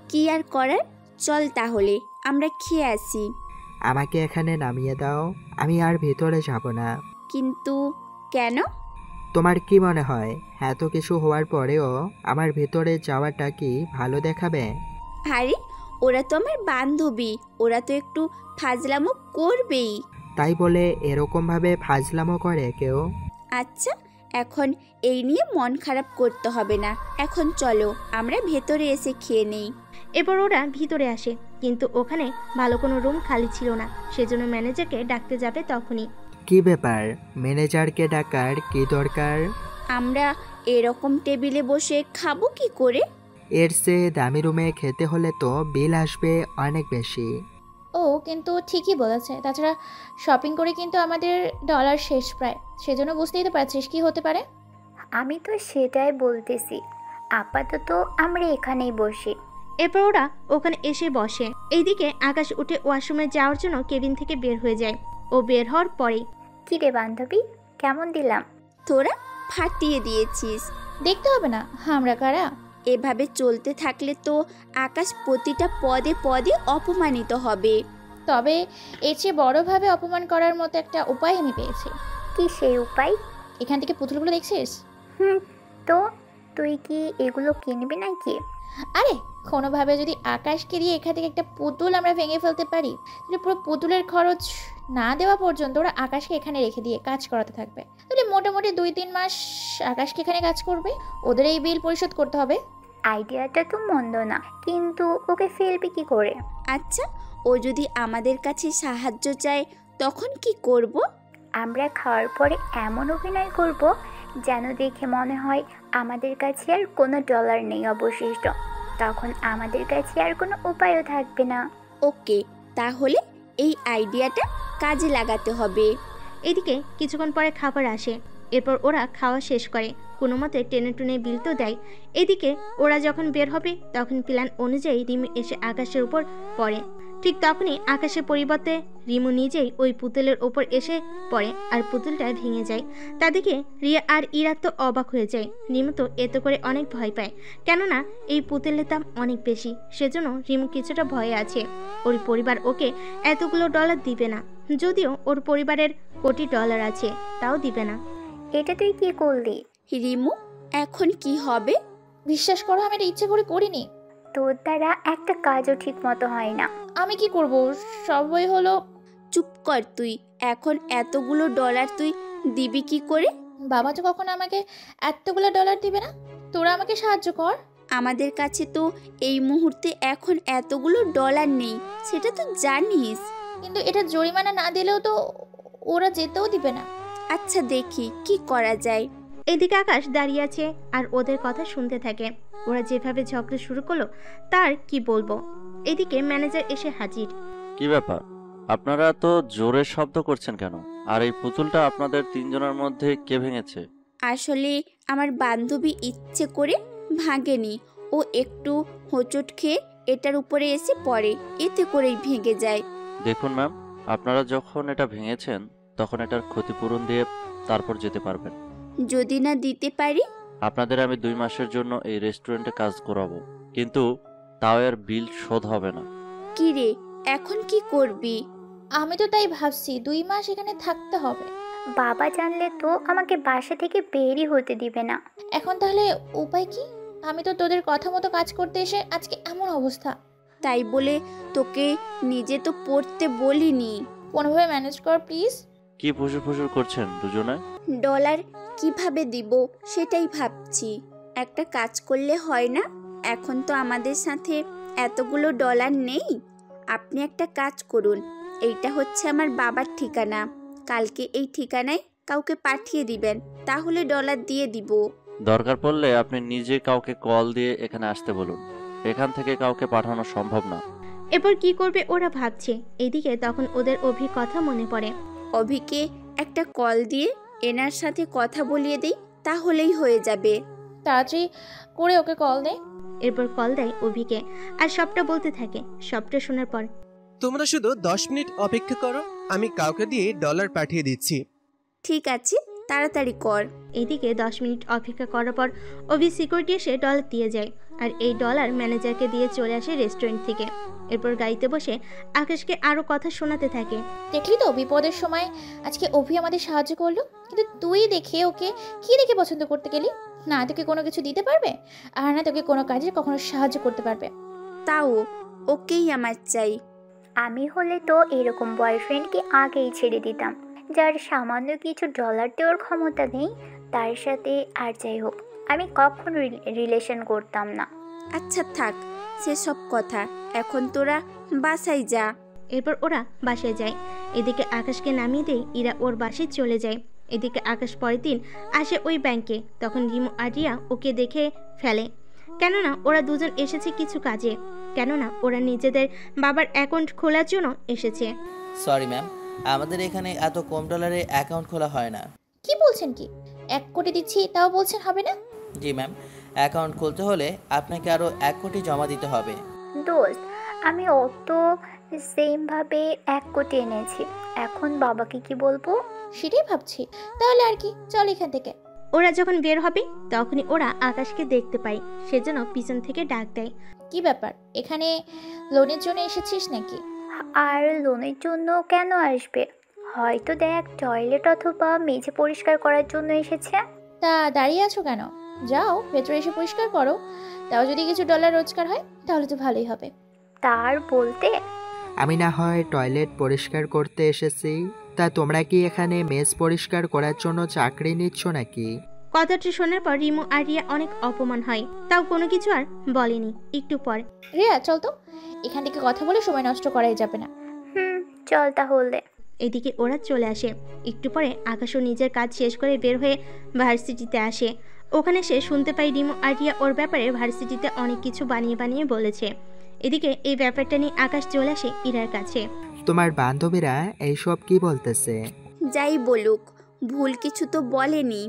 কি আর করার, চল তাহলে আমরা খেয়ে আসি। আমাকে এখানে নামিয়ে দাও, আমি আর ভেতরে যাব না। কিন্তু কেন? তোমার কি মনে হয় এত কিছু হওয়ার পরেও আমার ভেতরে যাওয়াটা কি ভালো দেখাবে? আরে ওরা তো আমার বান্ধবী, ওরা তো একটু ফাজলামো করবেই। তাই বলে এরকমভাবে ফাজলামো করে কেউ? আচ্ছা এখন এই নিয়ে মন খারাপ করতে হবে না, এখন চলো আমরা ভেতরে এসে খেয়ে নেই। এরপর ওরা ভিতরে আসে, কিন্তু ওখানে ভালো কোনো রুম খালি ছিল না, সেজন্য ম্যানেজারকে ডাকতে যাবে তখনই। কি ব্যাপার, ম্যানেজারকে ডাকার কি দরকার? আমরা এরকম টেবিলে বসে খাবো কি করে? এর চেয়ে দামি রুমে খেতে হলে তো বিল আসবে অনেক বেশি। ও কিন্তু ঠিকই বলেছে, তাছাড়া শপিং করে কিন্তু আমাদের ডলার শেষ প্রায়, সেজন্য বুঝতেই তো পারছিস কি হতে পারে। আমি তো সেটাই বলতেছি, আপাতত আমরা এখানেই বসি। এরপর ওরা ওখানে এসে বসে। এইদিকে আকাশ উঠে ওয়াশরুমে যাওয়ার জন্য কেবিন থেকে বের হয়ে যায়। ও বের হওয়ার পরেই, কি রে বান্ধবী, কেমন দিলাম? তোরা ফাটিয়ে দিয়েছিস। দেখতে হবে না আমরা কারা। এভাবে চলতে থাকলে তো আকাশ প্রতিটা পদে পদে অপমানিত হবে। তবে এর চেয়ে বড়ভাবে অপমান করার মতো একটা উপায় আমি পেয়েছি। কি সেই উপায়? এখান থেকে পুতুলগুলো দেখছিস? তো তুই কি এগুলো কিনবি নাকি? আরে কোনোভাবে যদি আকাশকে দিয়ে এখান থেকে একটা পুতুল আমরা ভেঙে ফেলতে পারি, তাহলে পুরো পুতুলের খরচ না দেওয়া পর্যন্ত ওরা আকাশকে এখানে রেখে দিয়ে কাজ করাতে থাকবে। তাহলে মোটামুটি 2-3 মাস আকাশকে এখানে কাজ করবে, ওদের এই বিল পরিশোধ করতে হবে। আইডিয়াটা তো মন্দ না, কিন্তু ওকে ফেলবি কি করে? আচ্ছা ও যদি আমাদের কাছে সাহায্য চায় তখন কি করব? আমরা খাওয়ার পরে এমন অভিনয় করব যেন দেখে মনে হয় আমাদের কাছে আর কোনো ডলার নেই অবশিষ্ট, তখন আমাদের কাছে আর কোনো উপায়ও থাকবে না। ওকে, তাহলে এই আইডিয়াটা কাজে লাগাতে হবে। এদিকে কিছুক্ষণ পরে খাবার আসে। এরপর ওরা খাওয়া শেষ করে, কোনো মতে টেনে টুনে বিল তো দেয়। এদিকে ওরা যখন বের হবে তখন প্ল্যান অনুযায়ী রিমু এসে আকাশের উপর পড়ে। ঠিক তখনই আকাশের পরিবর্তে রিমু নিজেই ওই পুতুলের ওপর এসে পড়ে আর পুতুলটা ভেঙে যায়। তা দেখে রিয়া আর ইরা তো অবাক হয়ে যায়। রিমু তো এত করে অনেক ভয় পায়, কেননা এই পুতুলের দাম অনেক বেশি। সেজন্য রিমু কিছুটা ভয়ে আছে। ওর পরিবার ওকে এতগুলো ডলার দিবে না, যদিও ওর পরিবারের কোটি ডলার আছে, তাও দিবে না। এটা তুই কি করলি রিমু? এখন কি হবে? বিশ্বাস করো আমি এটা ইচ্ছে করে করিনি। তোর দ্বারা একটা কাজও ঠিক মতো হয় না। আমি কি করব, সবই হলো। চুপ কর তুই। এখন এতগুলো ডলার তুই দিবি কি করে? বাবা তো কখনো আমাকে এতগুলো ডলার দিবে না। তোরা আমাকে সাহায্য কর। আমাদের কাছে তো এই মুহূর্তে এখন এতগুলো ডলার নেই, সেটা তো জানিস। কিন্তু এটা জরিমানা না দিলেও তো ওরা যেতেও দিবে না। আচ্ছা দেখি কি করা যায়। এদিকে আকাশ দাঁড়িয়ে আছে আর ওদের কথা শুনতে থাকে। ওরা যেভাবে ঝগড়া শুরু করলো তার কি বলবো। এদিকে ম্যানেজার এসে হাজির। কি ব্যাপার, আপনারা তো জোরে শব্দ করছেন কেন? আর এই পুতুলটা আপনাদের তিনজনের মধ্যে কে ভেঙেছে? আসলে আমার বান্ধবী ইচ্ছে করে ভাঙেনি, ও একটু হোঁচট খেয়ে এটার উপরে এসে পড়ে, এতে করেই ভেঙে যায়। দেখুন ম্যাম, আপনারা যখন এটা ভেঙেছেন তখন এটার ক্ষতিপূরণ দিয়ে তারপর যেতে পারবেন। যদি না দিতে পারি? আপনাদের আমি 2 মাসের জন্য এই রেস্টুরেন্টে কাজ করাবো, কিন্তু তাও এর বিল শোধ হবে না। কি রে, এখন কি করবি? আমি তো তাই ভাবছি, 2 মাস এখানে থাকতে হবে। বাবা জানলে তো আমাকে বাসা থেকে বেরই হতে দিবে না। এখন তাহলে উপায় কি? আমি তো তোদের কথা মতো কাজ করতে এসে আজকে এমন অবস্থা। তাই বলে তোকে নিজে তো পড়তে বলিনি। কোনোভাবে ম্যানেজ কর প্লিজ। কি ফুসুর ফুসুর করছেন দুজনে? ডলার কিভাবে দিব সেটাই ভাবছি। একটা কাজ করলে হয় না? এখন তো আমাদের সাথে এতগুলো ডলার নেই। আপনি একটা কাজ করুন, এইটা হচ্ছে আমার বাবার ঠিকানা, কালকে এই ঠিকানায় কাউকে পাঠিয়ে দিবেন, তাহলে ডলার দিয়ে দিব। দরকার পড়লে আপনি নিজে কাউকে কল দিয়ে এখানে আসতে বলুন, এখান থেকে কাউকে পাঠানো সম্ভব না। এরপর কি করবে ওরা ভাবছে। এদিকে তখন ওদের অভির কথা মনে পড়ে। অভিকে একটা কল দিয়ে এনার সাথে কথা বলিয়ে দেই, তাহলেই হয়ে যাবে। তাড়াতাড়ি করে ওকে কল দে। এরপর কল দেয় অভিকে আর সবটা বলতে থাকে। সবটা শোনার পর, তোমরা শুধু 10 মিনিট অপেক্ষা করো, আমি কাউকে দিয়ে ডলার পাঠিয়ে দিচ্ছি। ঠিক আছে, তাড়াতাড়ি কর। এদিকে 10 মিনিট অপেক্ষা করার পর অভি সিকিউরিটি এসে ডলার দিয়ে যায় আর এই ডলার ম্যানেজারকে দিয়ে চলে আসে রেস্টুরেন্ট থেকে। এরপর গাড়িতে বসে আকাশকে আরো কথা শোনাতে থাকে। দেখলি তো বিপদের সময় আজকে অভি আমাদের সাহায্য করলো, কিন্তু তুই দেখে ওকে কি দেখে পছন্দ করতে গেলি? না তোকে কোনো কিছু দিতে পারবে, আর না তোকে কোনো কাজে কখনো সাহায্য করতে পারবে। তাও ওকেই আমার চাই। আমি হলে তো এরকম বয়ফ্রেন্ডকে আগেই ছেড়ে দিতাম, যার সামান্য কিছু ডলার দেওয়ার ক্ষমতা নেই। তার সাথে আর যাই হোক, আমি কখনো রিলেশন করতাম না। আচ্ছা থাক সেসব কথা, এখন তোরা বাসায় যা। এরপর ওরা বাসায় যায়। এদিকে আকাশকে নামিয়ে দিয়ে ইরা ওর বাসায় চলে যায়। এদিকে আকাশ পরের দিন আসে ওই ব্যাংকে। তখন রিমু আর রিয়া ওকে দেখে ফেলে, কেননা ওরা দুজন এসেছে কিছু কাজে, কেননা ওরা নিজেদের বাবার অ্যাকাউন্ট খোলার জন্য এসেছে। সরি ম্যাম, আমাদের এখানে এত কম ডলারে অ্যাকাউন্ট খোলা হয় না। কি বলছেন কি? 1 কোটি দিচ্ছি তাও বলছেন হবে না? জি ম্যাম, অ্যাকাউন্ট খুলতে হলে আপনাকে আরও 1 কোটি জমা দিতে হবে। দোস্ত, আমি অত সেমভাবে 1 কোটি এনেছি, এখন বাবাকে কি বলবো সেটাই ভাবছি। তাহলে আর কি, চল এখান থেকে। ওরা যখন বের হবে তখনই ওরা আকাশকে দেখতে পায়, সেজন্য পিছন থেকে ডাক দেয়। কি ব্যাপার, এখানে লোনের জন্য এসেছিস নাকি? আর লোনের জন্য কেন আসবে? হয়তো দেখ টয়লেট অথবা মেঝে পরিষ্কার করার জন্য এসেছে। তা দাঁড়িয়ে আছো কেন? যাও ভেতরে এসে পরিষ্কার করো, তাও যদি কিছু ডলার রোজগার হয় তাহলে তো ভালোই হবে। তার বলতে আমি না হয় টয়লেট পরিষ্কার করতে এসেছি, তা তোমরা কি এখানে মেজ পরিষ্কার করার জন্য চাকরি নিচ্ছ নাকি? কথাটি শোনার পর রিমু আর রিয়া অনেক অপমান হয়, তাও কোনো কিছু আর বলেনি। একটু পর, রিয়া চল তো, এখান থেকে কথা বলে সময় নষ্ট করাই যাবে না। চল তাহলে। এদিকে ওরা চলে আসে। একটু পরে আকাশও নিজের কাজ শেষ করে বের হয়ে ভার্সিটিতে আসে। ওখানে সে শুনতে পাই রিমু আর রিয়া ওর ব্যাপারে ভার্সিটিতে অনেক কিছু বানিয়ে বানিয়ে বলেছে। এদিকে এই ব্যাপারটা নিয়ে আকাশ চলে আসে ইরার কাছে। তোমার বান্ধবীরা এইসব কি বলতেছে? যাই বলুক, ভুল কিছু তো বলেনি।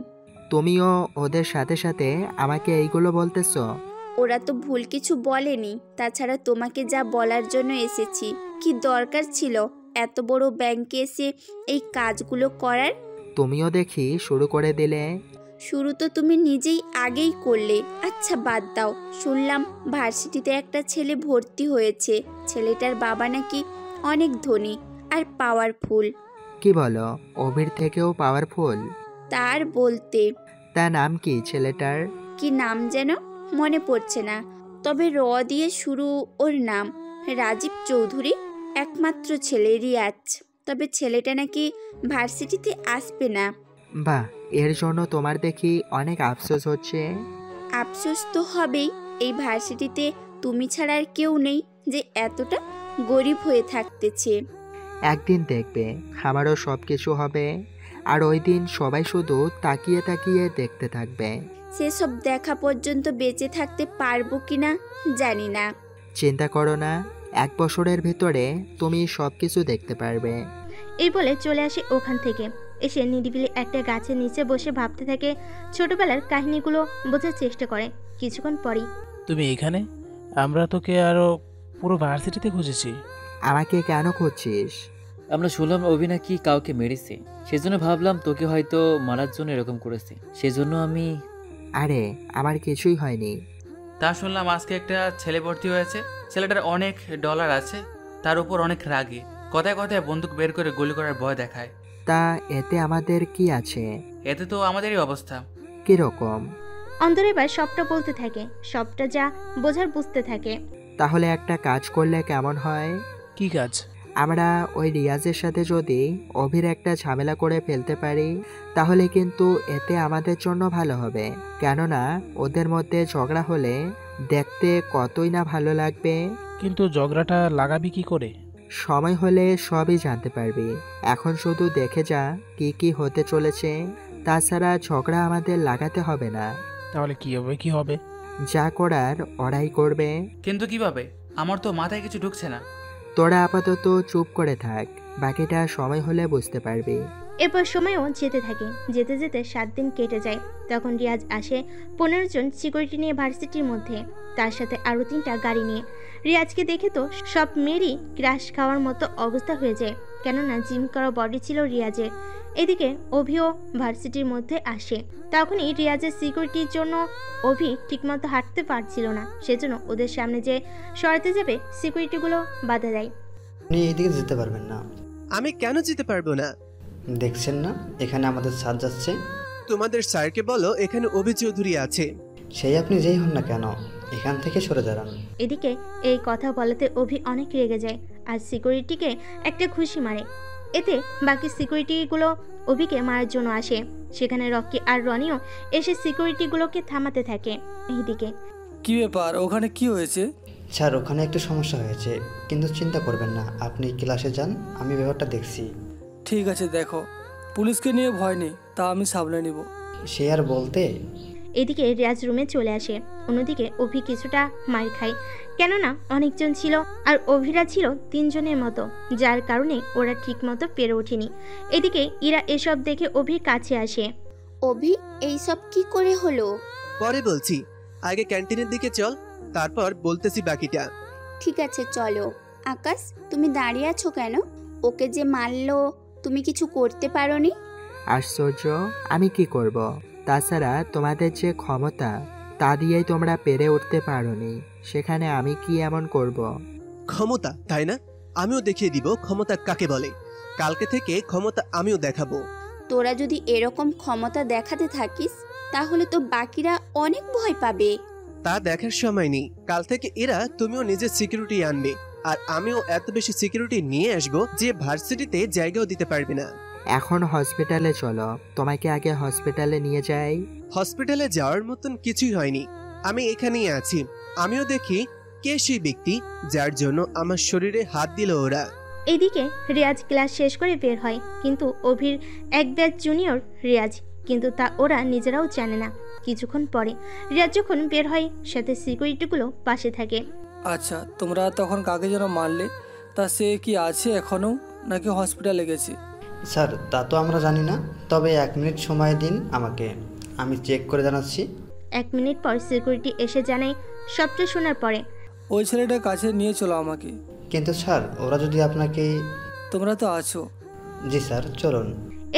তুমিও ওদের সাথে সাথে আমাকে এইগুলো বলতেছো? ওরা তো ভুল কিছু বলেনি। তাছাড়া তোমাকে যা বলার জন্য এসেছি, কি দরকার ছিল এত বড় ব্যাংকে এসে এই কাজগুলো করার? তুমিও দেখি শুরু করে দিলে। শুরু তো তুমি নিজেই আগেই করলে। আচ্ছা বাদ দাও, শুনলাম ভার্সিটিতে একটা ছেলে ভর্তি হয়েছে। ছেলেটার বাবা নাকি অনেক ধনী আর পাওয়ারফুল। কি বলো? অভির থেকেও পাওয়ারফুল? তার বলতে। তার নাম কি ছেলেটার? কি নাম যেন মনে পড়ছে না, তবে র দিয়ে শুরু ওর নাম। রাজীব চৌধুরী, একমাত্র ছেলে রিয়াজ। তবে ছেলেটা নাকি ভার্সিটিতে আসবে না। বাহ, এর জন্য তোমার দেখি অনেক আফসোস হচ্ছে। আফসোস তো হবেই। এই ভার্সিটিতে তুমি ছাড়া আর কেউ নেই যে এতটা গরিব হয়ে থাকতেছে। একদিন দেখবে আমারও সব কিছু হবে, আর ওই দিন সবাই শুধু তাকিয়ে তাকিয়ে দেখতে থাকবে। সেসব দেখা পর্যন্ত বেঁচে থাকতে পারবো কিনা জানি না। চিন্তা করো না, 1 বছরের ভিতরে তুমি সব কিছু দেখতে পারবে। এই বলে চলে আসে ওখান থেকে। এসে নিরিবিলি একটা গাছের নিচে বসে ভাবতে থাকে, ছোটবেলার কাহিনীগুলো বোঝার চেষ্টা করে। কিছুক্ষণ পরই, তুমি এখানে? আমরা তোকে আরো পুরো ভার্সিটিতে খুঁজেছি। আমাকে কেন খুঁজছিস? আমরা শুনলাম অভি নাকি কাউকে মেরেছে, সেজন্য ভাবলাম তোকে হয়তো মারার জন্য এরকম করেছে, সেজন্য আমি। আরে আমার কিছুই হয়নি। তা শুনলাম আজকে একটা ছেলে ভর্তি হয়েছে। ছেলেটার অনেক ডলার আছে, তার উপর অনেক রাগী। কথায় কথায় বন্দুক বের করে গুলি করার ভয় দেখায়। তা এতে আমাদের কি আছে? এতে তো আমাদেরই অবস্থা। কিরকম? অন্তর এবার সবটা বলতে থাকে, সবটা যা বোঝার বুঝতে থাকে। তাহলে একটা কাজ করলে কেমন হয়? কি কাজ? আমরা ওই রিয়াজের সাথে যদি অভির একটা ঝামেলা করে ফেলতে পারি, তাহলে কিন্তু এতে আমাদের জন্য ভালো হবে। কেননা ওদের মধ্যে ঝগড়া হলে দেখতে কতই না ভালো লাগবে। কিন্তু ঝগড়াটা লাগাবি কি করে? সময় হলে সবই জানতে পারবি। এখন শুধু দেখে যা কি কি হতে চলেছে। তাছাড়া ঝগড়া আমাদের লাগাতে হবে না। তাহলে কি হবে? কি হবে? যা করার ওরাই করবে। কিন্তু কিভাবে? আমার তো মাথায় কিছু ঢুকছে না। তোরা আপাতত চুপ করে থাক, বাকিটা সময় হলে বুঝতে পারবি। এরপর সময়ও যেতে থাকে। যেতে যেতে 7 দিন কেটে যায়। তখন রিয়াজ আসে 15 জন সিকিউরিটি নিয়ে ভার্সিটির মধ্যে, তার সাথে আরও 3টা গাড়ি নিয়ে। রিয়াজকে দেখে তো সব মেয়েরই ক্রাশ খাওয়ার মতো অবস্থা হয়ে যায়, কেননা জিম করা বডি ছিল রিয়াজের। এদিকে অভিও ভার্সিটির মধ্যে আসে। তখনই রিয়াজের সিকিউরিটির জন্য অভি ঠিকমতো হাঁটতে পারছিল না, সেজন্য ওদের সামনে যে সরাতে যাবে সিকিউরিটিগুলো বাধা দেয়। আপনি এইদিকে যেতে পারবেন না। আমি কেন যেতে পারবো না? দেখছেন না এখানে আমাদের স্যার যাচ্ছে। তোমাদের স্যারকে বলো এখানে অভি চৌধুরী আছে। সেই আপনি যেই হন না কেন, এখান থেকে সরে দাঁড়ান। এদিকে এই কথা বলাতে অভি অনেক রেগে যায় আর সিকিউরিটিকে একটা খুশি মারে। এতে বাকি সিকিউরিটিগুলো অভিকে মারার জন্য আসে। সেখানে রকি আর রনিও এসে সিকিউরিটিগুলোকে থামাতে থাকে। এইদিকে, কি ব্যাপার, ওখানে কি হয়েছে? স্যার ওখানে একটু সমস্যা হয়েছে, কিন্তু চিন্তা করবেন না, আপনি ক্লাসে যান, আমি ব্যাপারটা দেখছি। ঠিক আছে, দেখো পুলিশকে নিয়ে ভয় নেই, তা আমি সামলে নিব। সে আর বলতে। এদিকে রিয়াজ রুমে চলে আসে। অন্যদিকে অভি কিছুটা মার খায়, কেননা অনেকজন ছিল আর অভিরা ছিল 3 জনের মতো, যার কারণে ওরা ঠিক মতো পেরে ওঠেনি। এদিকে ইরা এসব দেখে অভির কাছে আসে। অভি, এইসব কি করে হলো? পরে বলছি, আগে ক্যান্টিনের দিকে চল, তারপর বলতেছি বাকিটা। ঠিক আছে চলো। আকাশ, তুমি দাঁড়িয়ে আছো কেন? ওকে যে মারলো, তুমি কিছু করতে পারোনি? আশ্চর্য, আমি কি করব? তাছাড়া তোমাদের যে ক্ষমতা তা দিয়েই তোমরা পেরে উঠতে পারোনি, সেখানে আমি কি এমন করব? ক্ষমতা, তাই না? আমিও দেখিয়ে দিব ক্ষমতা কাকে বলে। কালকে থেকে ক্ষমতা আমিও দেখাবো। তোরা যদি এরকম ক্ষমতা দেখাতে থাকিস, তাহলে তো বাকিরা অনেক ভয় পাবে। তা দেখার সময় নেই। কাল থেকে এরা তুমিও নিজের সিকিউরিটি আনবে, আর আমিও এত বেশি সিকিউরিটি নিয়ে আসবো যে ভার্সিটিতে জায়গাও দিতে পারবে না। এখন হসপিটালে চলো, তোমাকে আগে হসপিটালে নিয়ে যাই। হসপিটালে যাওয়ার মতন কিছুই হয়নি, আমি এখানেই আছি। আমিও দেখি কে সেই ব্যক্তি যার জন্য আমার শরীরে হাত দিল ওরা। এদিকে রিয়াজ ক্লাস শেষ করে বের হয়, কিন্তু অভির এক ব্যাচ জুনিয়র রিয়াজ, কিন্তু তা ওরা নিজেরাও জানে না। কিছুক্ষণ পরে রিয়াজ যখন বের হয়, সাথে সিকিউরিটিগুলো পাশে থাকে। আচ্ছা, তোমরা তখন কাকে যেন মারলে, তা সে কি আছে এখনো নাকি হসপিটালে গেছে? স্যার তা তো আমরা জানি না, তবে 1 মিনিট সময় দিন আমাকে, আমি চেক করে জানাচ্ছি। 1 মিনিট পর সিকিউরিটি এসে জানায় সবটা শোনার পরে ওই ছেলেটার কাছে নিয়ে চলো আমাকে। কিন্তু স্যার ওরা যদি আপনাকে... তোমরা তো আছো। জি স্যার চলুন।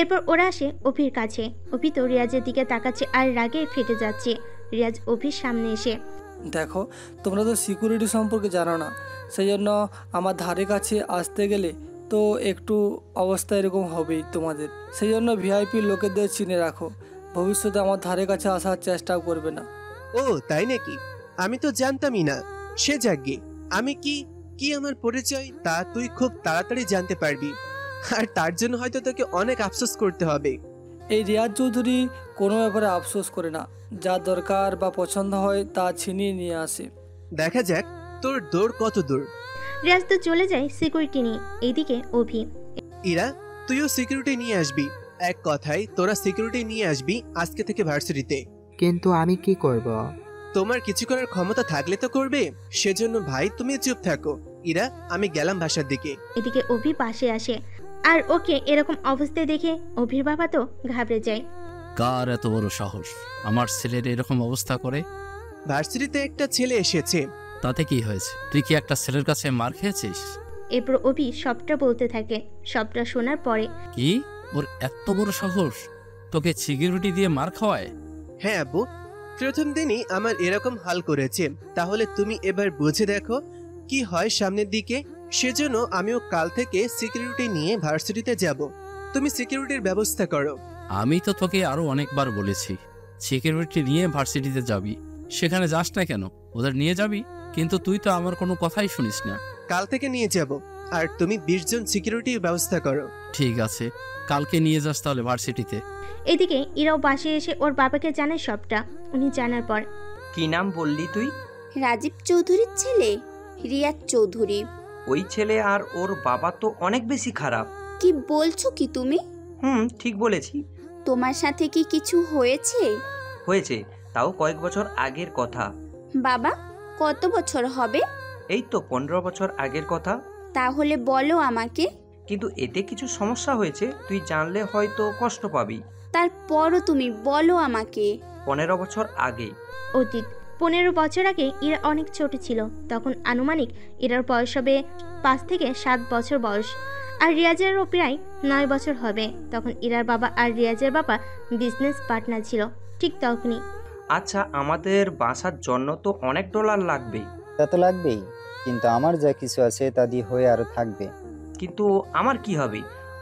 এরপর ওরা আসে অভির কাছে। অভি তো রিয়াজের দিকে তাকাচ্ছে আর রাগে ফেটে যাচ্ছে। রিয়াজ অভির সামনে এসে দেখো, তোমরা তো সিকিউরিটি সম্পর্কে জানো না, সেই জন্য আমার ধারে কাছে আসতে গেলে তো একটু অবস্থা এরকম হবেই তোমাদের। সেই জন্য ভিআইপি লোকেদের চিনে রাখো, ভবিষ্যতে আমার ধারে কাছে আসার চেষ্টাও করবে না। ও তাই নাকি? আমি তো জানতামই না। সে যাগে, আমি কি আমার পরিচয় তা তুই খুব তাড়াতাড়ি জানতে পারবি, আর তার জন্য হয়তো তোকে অনেক আফসোস করতে হবে। এই রিয়াজ চৌধুরী কোনো ব্যাপারে আফসোস করে না, যা দরকার বা পছন্দ হয় তা ছিনিয়ে নিয়ে আসে। দেখা যাক তোর দৌড় কত দূর। রিয়াজ তো চলে যায় সিকিউরিটি নিয়ে। এইদিকে অভি, ইরা তুইও সিকিউরিটি নিয়ে আসবি। এক কথায় তোরা সিকিউরিটি নিয়ে আসবি আজকে থেকে ভার্সিটিতে। কিন্তু আমি কি করব? তোমার কিছু করার ক্ষমতা থাকলে তো করবে, সেজন্য ভাই তুমি চুপ থাকো। ইরা আমি গেলাম বাসার দিকে। এদিকে অভি পাশে আসে আর ওকে এরকম অবস্থায় দেখে অভির বাবা তো ঘাবড়ে যায়। কার এত বড় সাহস আমার ছেলের এরকম অবস্থা করে? ভার্সিটিতে একটা ছেলে এসেছে। তাতে কি হয়েছে? তুই কি একটা ছেলের কাছে মার খেয়েছিস? এরপর অভি সবটা বলতে থাকে। সবটা শোনার পরে কি ওর এত বড় সাহস তোকে সিকিউরিটি দিয়ে মার খাওয়ায়? হ্যাঁ আব্বু, প্রথম দিনই আমার এরকম হাল করেছে। তাহলে তুমি এবার বুঝে দেখো কি হয় সামনের দিকে। সেজন্য আমিও কাল থেকে সিকিউরিটি নিয়ে ভার্সিটিতে যাব। তুমি সিকিউরিটির ব্যবস্থা করো। আমি তো তোকে আরো অনেকবার বলেছি সিকিউরিটি নিয়ে ভার্সিটিতে যাবি, সেখানে যাস না কেন? ওদের নিয়ে যাবি, কিন্তু তুই তো আমার কোনো কথাই শুনিস না। কাল থেকে নিয়ে যাব, আর তুমি 20 জন সিকিউরিটির ব্যবস্থা করো। ঠিক আছে, কালকে নিয়ে যাস তাহলে ভার্সিটিতে। এদিকে ইরাও বাসে এসে ওর বাবাকে জানায় সবটা। উনি জানার পর, কি নাম বললি তুই? রাজীব চৌধুরীর ছেলে রিয়াজ চৌধুরী। ওই ছেলে আর ওর বাবা তো অনেক বেশি খারাপ। কি বলছো কি তুমি? ঠিক বলেছি। তোমার সাথে কি কিছু হয়েছে? হয়েছে, তাও কয়েক বছর আগের কথা। বাবা, কত বছর হবে? এই তো 15 বছর আগের কথা। তাহলে বলো আমাকে। কিন্তু এতে কিছু সমস্যা হয়েছে, তুই জানলে হয়তো কষ্ট পাবি। তারপরও তুমি বলো আমাকে। 15 বছর আগে। অতীত 15 বছর আগে ইরা অনেক ছোট ছিল। তখন আনুমানিক ইরার বয়স হবে 5 থেকে 7 বছর বয়স, আর রিয়াজেরও প্রায় 9 বছর হবে। তখন ইরার বাবা আর রিয়াজের বাবা বিজনেস পার্টনার ছিল। ঠিক তখনই, আচ্ছা আমাদের বাসার জন্য তো অনেক ডলার লাগবে। তা তো লাগবেই, কিন্তু আমার যা কিছু আছে তা দিয়ে হয়ে আরো থাকবে। কিন্তু আমার কি হবে?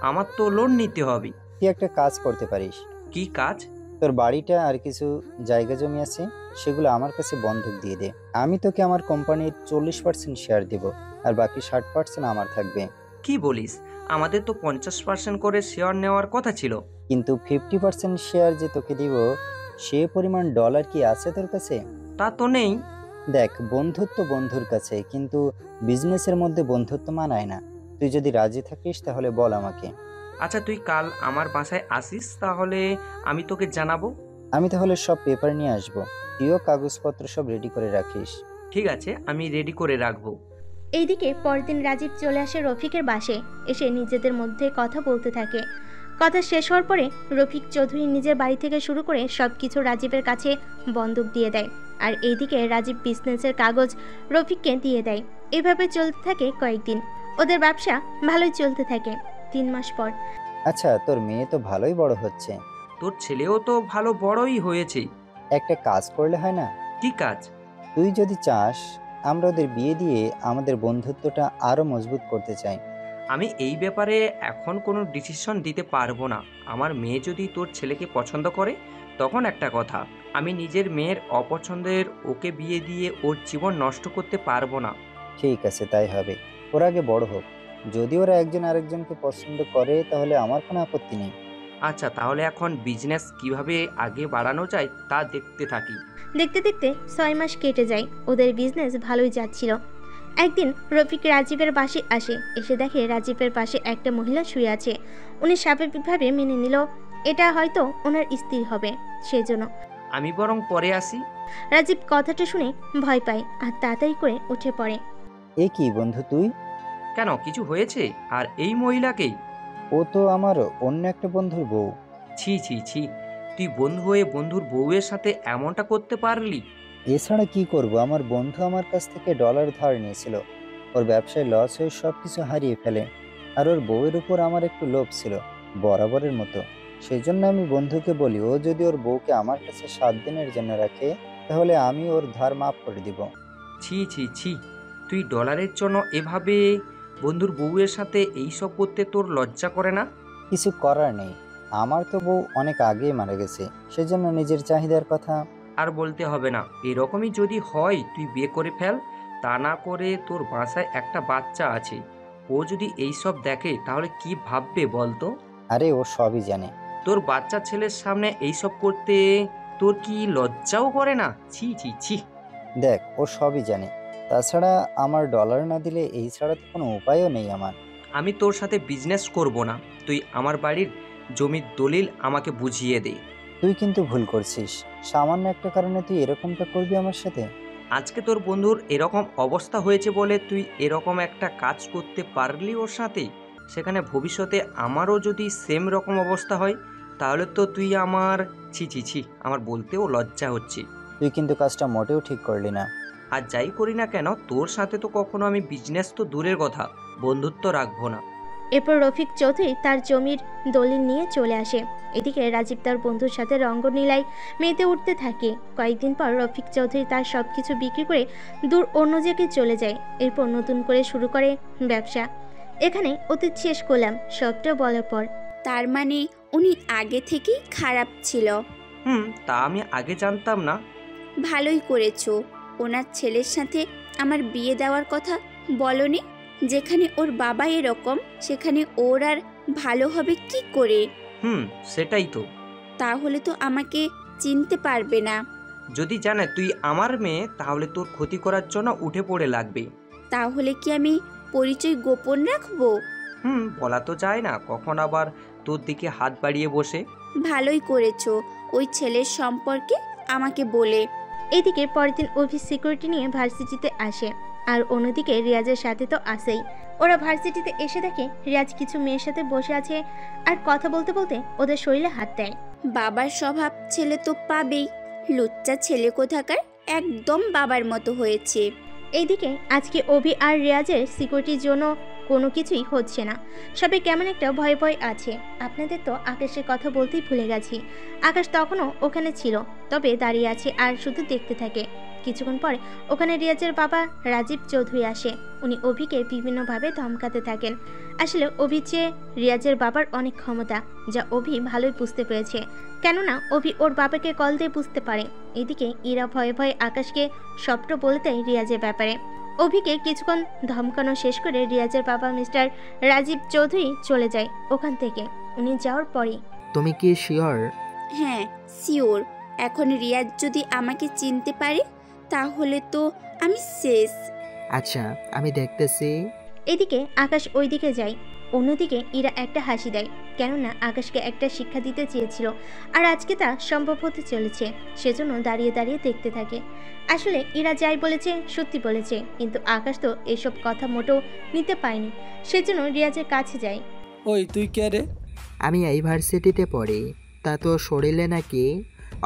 আমার তো লোন নিতে হবে। তুই একটা কাজ করতে পারিস। কি কাজ? তোর বাড়িটা আর কিছু জায়গা জমি আছে, সেগুলো আমার কাছে বন্ধক দিয়ে দে। আমি তোকে আমার কোম্পানির 40% শেয়ার দিব, আর বাকি 60% আমার থাকবে। কি বলিস? আমাদের তো 50% করে শেয়ার নেওয়ার কথা ছিল। কিন্তু 50% শেয়ার যে তোকে দিব, সে পরিমাণ ডলার কি আছে তোর কাছে? তা তো নেই। দেখ, বন্ধুত্ব বন্ধুর কাছে, কিন্তু বিজনেসের মধ্যে বন্ধুত্ব মানায় না। তুই যদি রাজি থাকিস তাহলে বল আমাকে। আচ্ছা তুই কাল আমার বাসায় আসিস, তাহলে আমি তোকে জানাবো। আমি তাহলে সব পেপার নিয়ে আসবো, তুইও কাগজপত্র সব রেডি করে রাখিস। ঠিক আছে, আমি রেডি করে রাখবো। এইদিকে পরদিন রাজীব চলে আসে রফিকের বাসে। এসে নিজেদের মধ্যে কথা বলতে থাকে। কথা শেষ হওয়ার পরে রফিক চৌধুরী নিজের বাড়ি থেকে শুরু করে সবকিছু রাজীবের কাছে বন্ধক দিয়ে দেয়। আর এইদিকে রাজীব বিজনেসের কাগজ রফিককে দিয়ে দেয়। এভাবে চলতে থাকে কয়েকদিন। ওদের ব্যবসা ভালোই চলতে থাকে। 3 মাস পর, আচ্ছা তোর মেয়ে তো ভালোই বড় হচ্ছে। তোর ছেলেও তো ভালো বড়ই হয়েছে। একটা কাজ করলে হয় না? কি কাজ? তুই যদি চাস, আমরা ওদের বিয়ে দিয়ে আমাদের বন্ধুত্বটা আরো মজবুত করতে চাই। আমি এই ব্যাপারে এখন কোনো ডিসিশন দিতে পারবো না। আমার মেয়ে যদি তোর ছেলেকে পছন্দ করে তখন একটা কথা, আমি নিজের মেয়ের অপছন্দের ওকে বিয়ে দিয়ে ওর জীবন নষ্ট করতে পারবো না। ঠিক আছে, তাই হবে। ওরা আগে বড় হোক, যদি ওরা একজন আরেকজনকে পছন্দ করে তাহলে আমার কোনো আপত্তি নেই। আচ্ছা তাহলে এখন বিজনেস কিভাবে আগে বাড়ানো যায় তা দেখতে থাকি। দেখতে দেখতে 6 মাস কেটে যায়। ওদের বিজনেস ভালোই যাচ্ছিল। একদিন রফিক রাজীবের বাসে আসে। এসে দেখে রাজীবের পাশে একটা মহিলা শুয়ে আছে। উনি স্বাভাবিকভাবে মেনে নিল এটা হয়তো ওনার স্ত্রী হবে, সেজন্য। আমি বরং পরে আসি। রাজীব কথাটা শুনে ভয় পায় আর তাড়াতাড়ি করে উঠে পড়ে। এ কি বন্ধু তুই? কেন, কিছু হয়েছে? আর এই মহিলাকেই? ও তো আমার অন্য একটা বন্ধুর বউ। ছি ছি ছি, তুই বন্ধু হয়ে বন্ধুর বউয়ের সাথে এমনটা করতে পারলি? এছাড়া কি করব, আমার বন্ধু আমার কাছ থেকে ডলার ধার নিয়েছিল। ওর ব্যবসায় লস হয়ে সব কিছু হারিয়ে ফেলে। আর ওর বউয়ের উপর আমার একটু লোভ ছিল, বরাবরের মতো। সেই জন্য আমি বন্ধুকে বলি, ও যদি ওর বউকে আমার কাছে 7 দিনের জন্য রাখে তাহলে আমি ওর ধার মাফ করে দিব। ছি ছি ছি, তুই ডলারের জন্য এভাবে বন্ধুর বউয়ের সাথে এইসব করতে তোর লজ্জা করে না? কিছু করার নেই, আমার তো বউ অনেক আগেই মারা গেছে, সেজন্য নিজের চাহিদার কথা। আর বলতে হবে না, এরকমই যদি হয় তুই বিয়ে করে ফেল। তা না করে তোর বাসায় একটা বাচ্চা আছে, ও যদি এইসব দেখে তাহলে কি ভাববে বলতো? আরে ও সবই জানে। তোর বাচ্চা ছেলের সামনে এইসব করতে তোর কি লজ্জাও করে না? ছি ছি ছি। দেখ, ও সবই জানে। তাছাড়া আমার ডলার না দিলে এই ছাড়া তো কোনো উপায়ও নেই আমার। আমি তোর সাথে বিজনেস করব না, তুই আমার বাড়ির জমির দলিল আমাকে বুঝিয়ে দে। তুই কিন্তু ভুল করছিস, সামান্য একটা কারণে তুই এরকমটা করবি আমার সাথে? আজকে তোর বন্ধুর এরকম অবস্থা হয়েছে বলে তুই এরকম একটা কাজ করতে পারলি ওর সাথে। সেখানে ভবিষ্যতে আমারও যদি সেম রকম অবস্থা হয় তাহলে তো তুই আমার ছি ছি ছি, আমার বলতেও লজ্জা হচ্ছে। তুই কিন্তু কাজটা মোটেও ঠিক করলি না। আর যাই করি না কেন, তোর সাথে তো কখনো আমি বিজনেস তো দূরের কথা, বন্ধুত্ব রাখবো না। এরপর রফিক চৌধুরী তার জমির দলিল নিয়ে চলে আসে। এদিকে রাজীব তার বন্ধুর সাথে রঙ্গনীলায় মেতে উঠতে থাকে। কয়েকদিন পর রফিক চৌধুরী তার সব কিছু বিক্রি করে দূর অন্য জায়গায় চলে যায়। এরপর নতুন করে শুরু করে ব্যবসা। এখানে অতীত শেষ করলাম সবটা বলার পর। তার মানে উনি আগে থেকেই খারাপ ছিল? তা আমি আগে জানতাম না। ভালোই করেছো, ওনার ছেলের সাথে আমার বিয়ে দেওয়ার কথা বলনি। যেখানে ওর বাবা এরকম, সেখানে ওর আর ভালো হবে কি করে? সেটাই তো। তাহলে তো আমাকে চিনতে পারবে না। যদি জানে তুই আমার মেয়ে তাহলে তোর ক্ষতি করার জন্য উঠে পড়ে লাগবে। তাহলে কি আমি পরিচয় গোপন রাখবো? বলা তো যায় না, কখন আবার তোর দিকে হাত বাড়িয়ে বসে। ভালোই করেছো ওই ছেলের সম্পর্কে আমাকে বলে। এদিকে পরের দিন অফিস সিকিউরিটি নিয়ে ভার্সিটিতে আসে, আর অন্যদিকে রিয়াজের সাথে তো আসেই। ওরা ভার্সিটিতে এসে দেখে রিয়াজ কিছু মেয়ের সাথে বসে আছে আর কথা বলতে বলতে ওদের শরীরে হাত দেয়। বাবার স্বভাব ছেলে তো পাবেই, লুচ্চা ছেলে কোথাকার, একদম বাবার মতো হয়েছে। এইদিকে আজকে অভি আর রিয়াজের সিকিউরিটির জন্য কোনো কিছুই হচ্ছে না। সবাই কেমন একটা ভয় ভয় আছে। আপনাদের তো আকাশের কথা বলতেই ভুলে গেছি। আকাশ তখনও ওখানে ছিল, তবে দাঁড়িয়ে আছে আর শুধু দেখতে থাকে। কিছুক্ষণ পরে ওখানে রিয়াজের বাবা রাজীব চৌধুরী আসে। উনি অভিকে বিভিন্নভাবে ধমকাতে থাকেন। আসলে অভির চেয়ে রিয়াজের বাবার অনেক ক্ষমতা, যা অভি ভালোই বুঝতে পেরেছে। কেননা অভি ওর বাবাকে কল দিয়ে বুঝতে পারে। এদিকে ইরা ভয়ে ভয়ে আকাশকে সবটা বলে দেয় রিয়াজের ব্যাপারে। অভিকে কিছুক্ষণ ধমকানো শেষ করে রিয়াজের বাবা মিস্টার রাজীব চৌধুরী চলে যায় ওখান থেকে। উনি যাওয়ার পরে, তুমি কি শিওর? হ্যাঁ শিওর। এখন রিয়াজ যদি আমাকে চিনতে পারে তাহলে তো আমি শেষ। আচ্ছা, আমি দেখতেছি। এদিকে আকাশ ওইদিকে যায়। অন্যদিকে ইরা একটা হাসি দেয়, কেননা আকাশকে একটা শিক্ষা দিতে চেয়েছিল, আর আজকে তা সম্ভব হতে চলেছে। সেজন্য দাঁড়িয়ে দাঁড়িয়ে দেখতে থাকে। আসলে ইরা যাই বলেছে সত্যি বলেছে, কিন্তু আকাশ তো এসব কথা মোটেও নিতে পায়নি। সেজন্য রিয়াজের কাছে যায়। ওই তুই কে রে? আমি এই ভার্সিটিতে পড়ি। তা তো শরীরে নাকি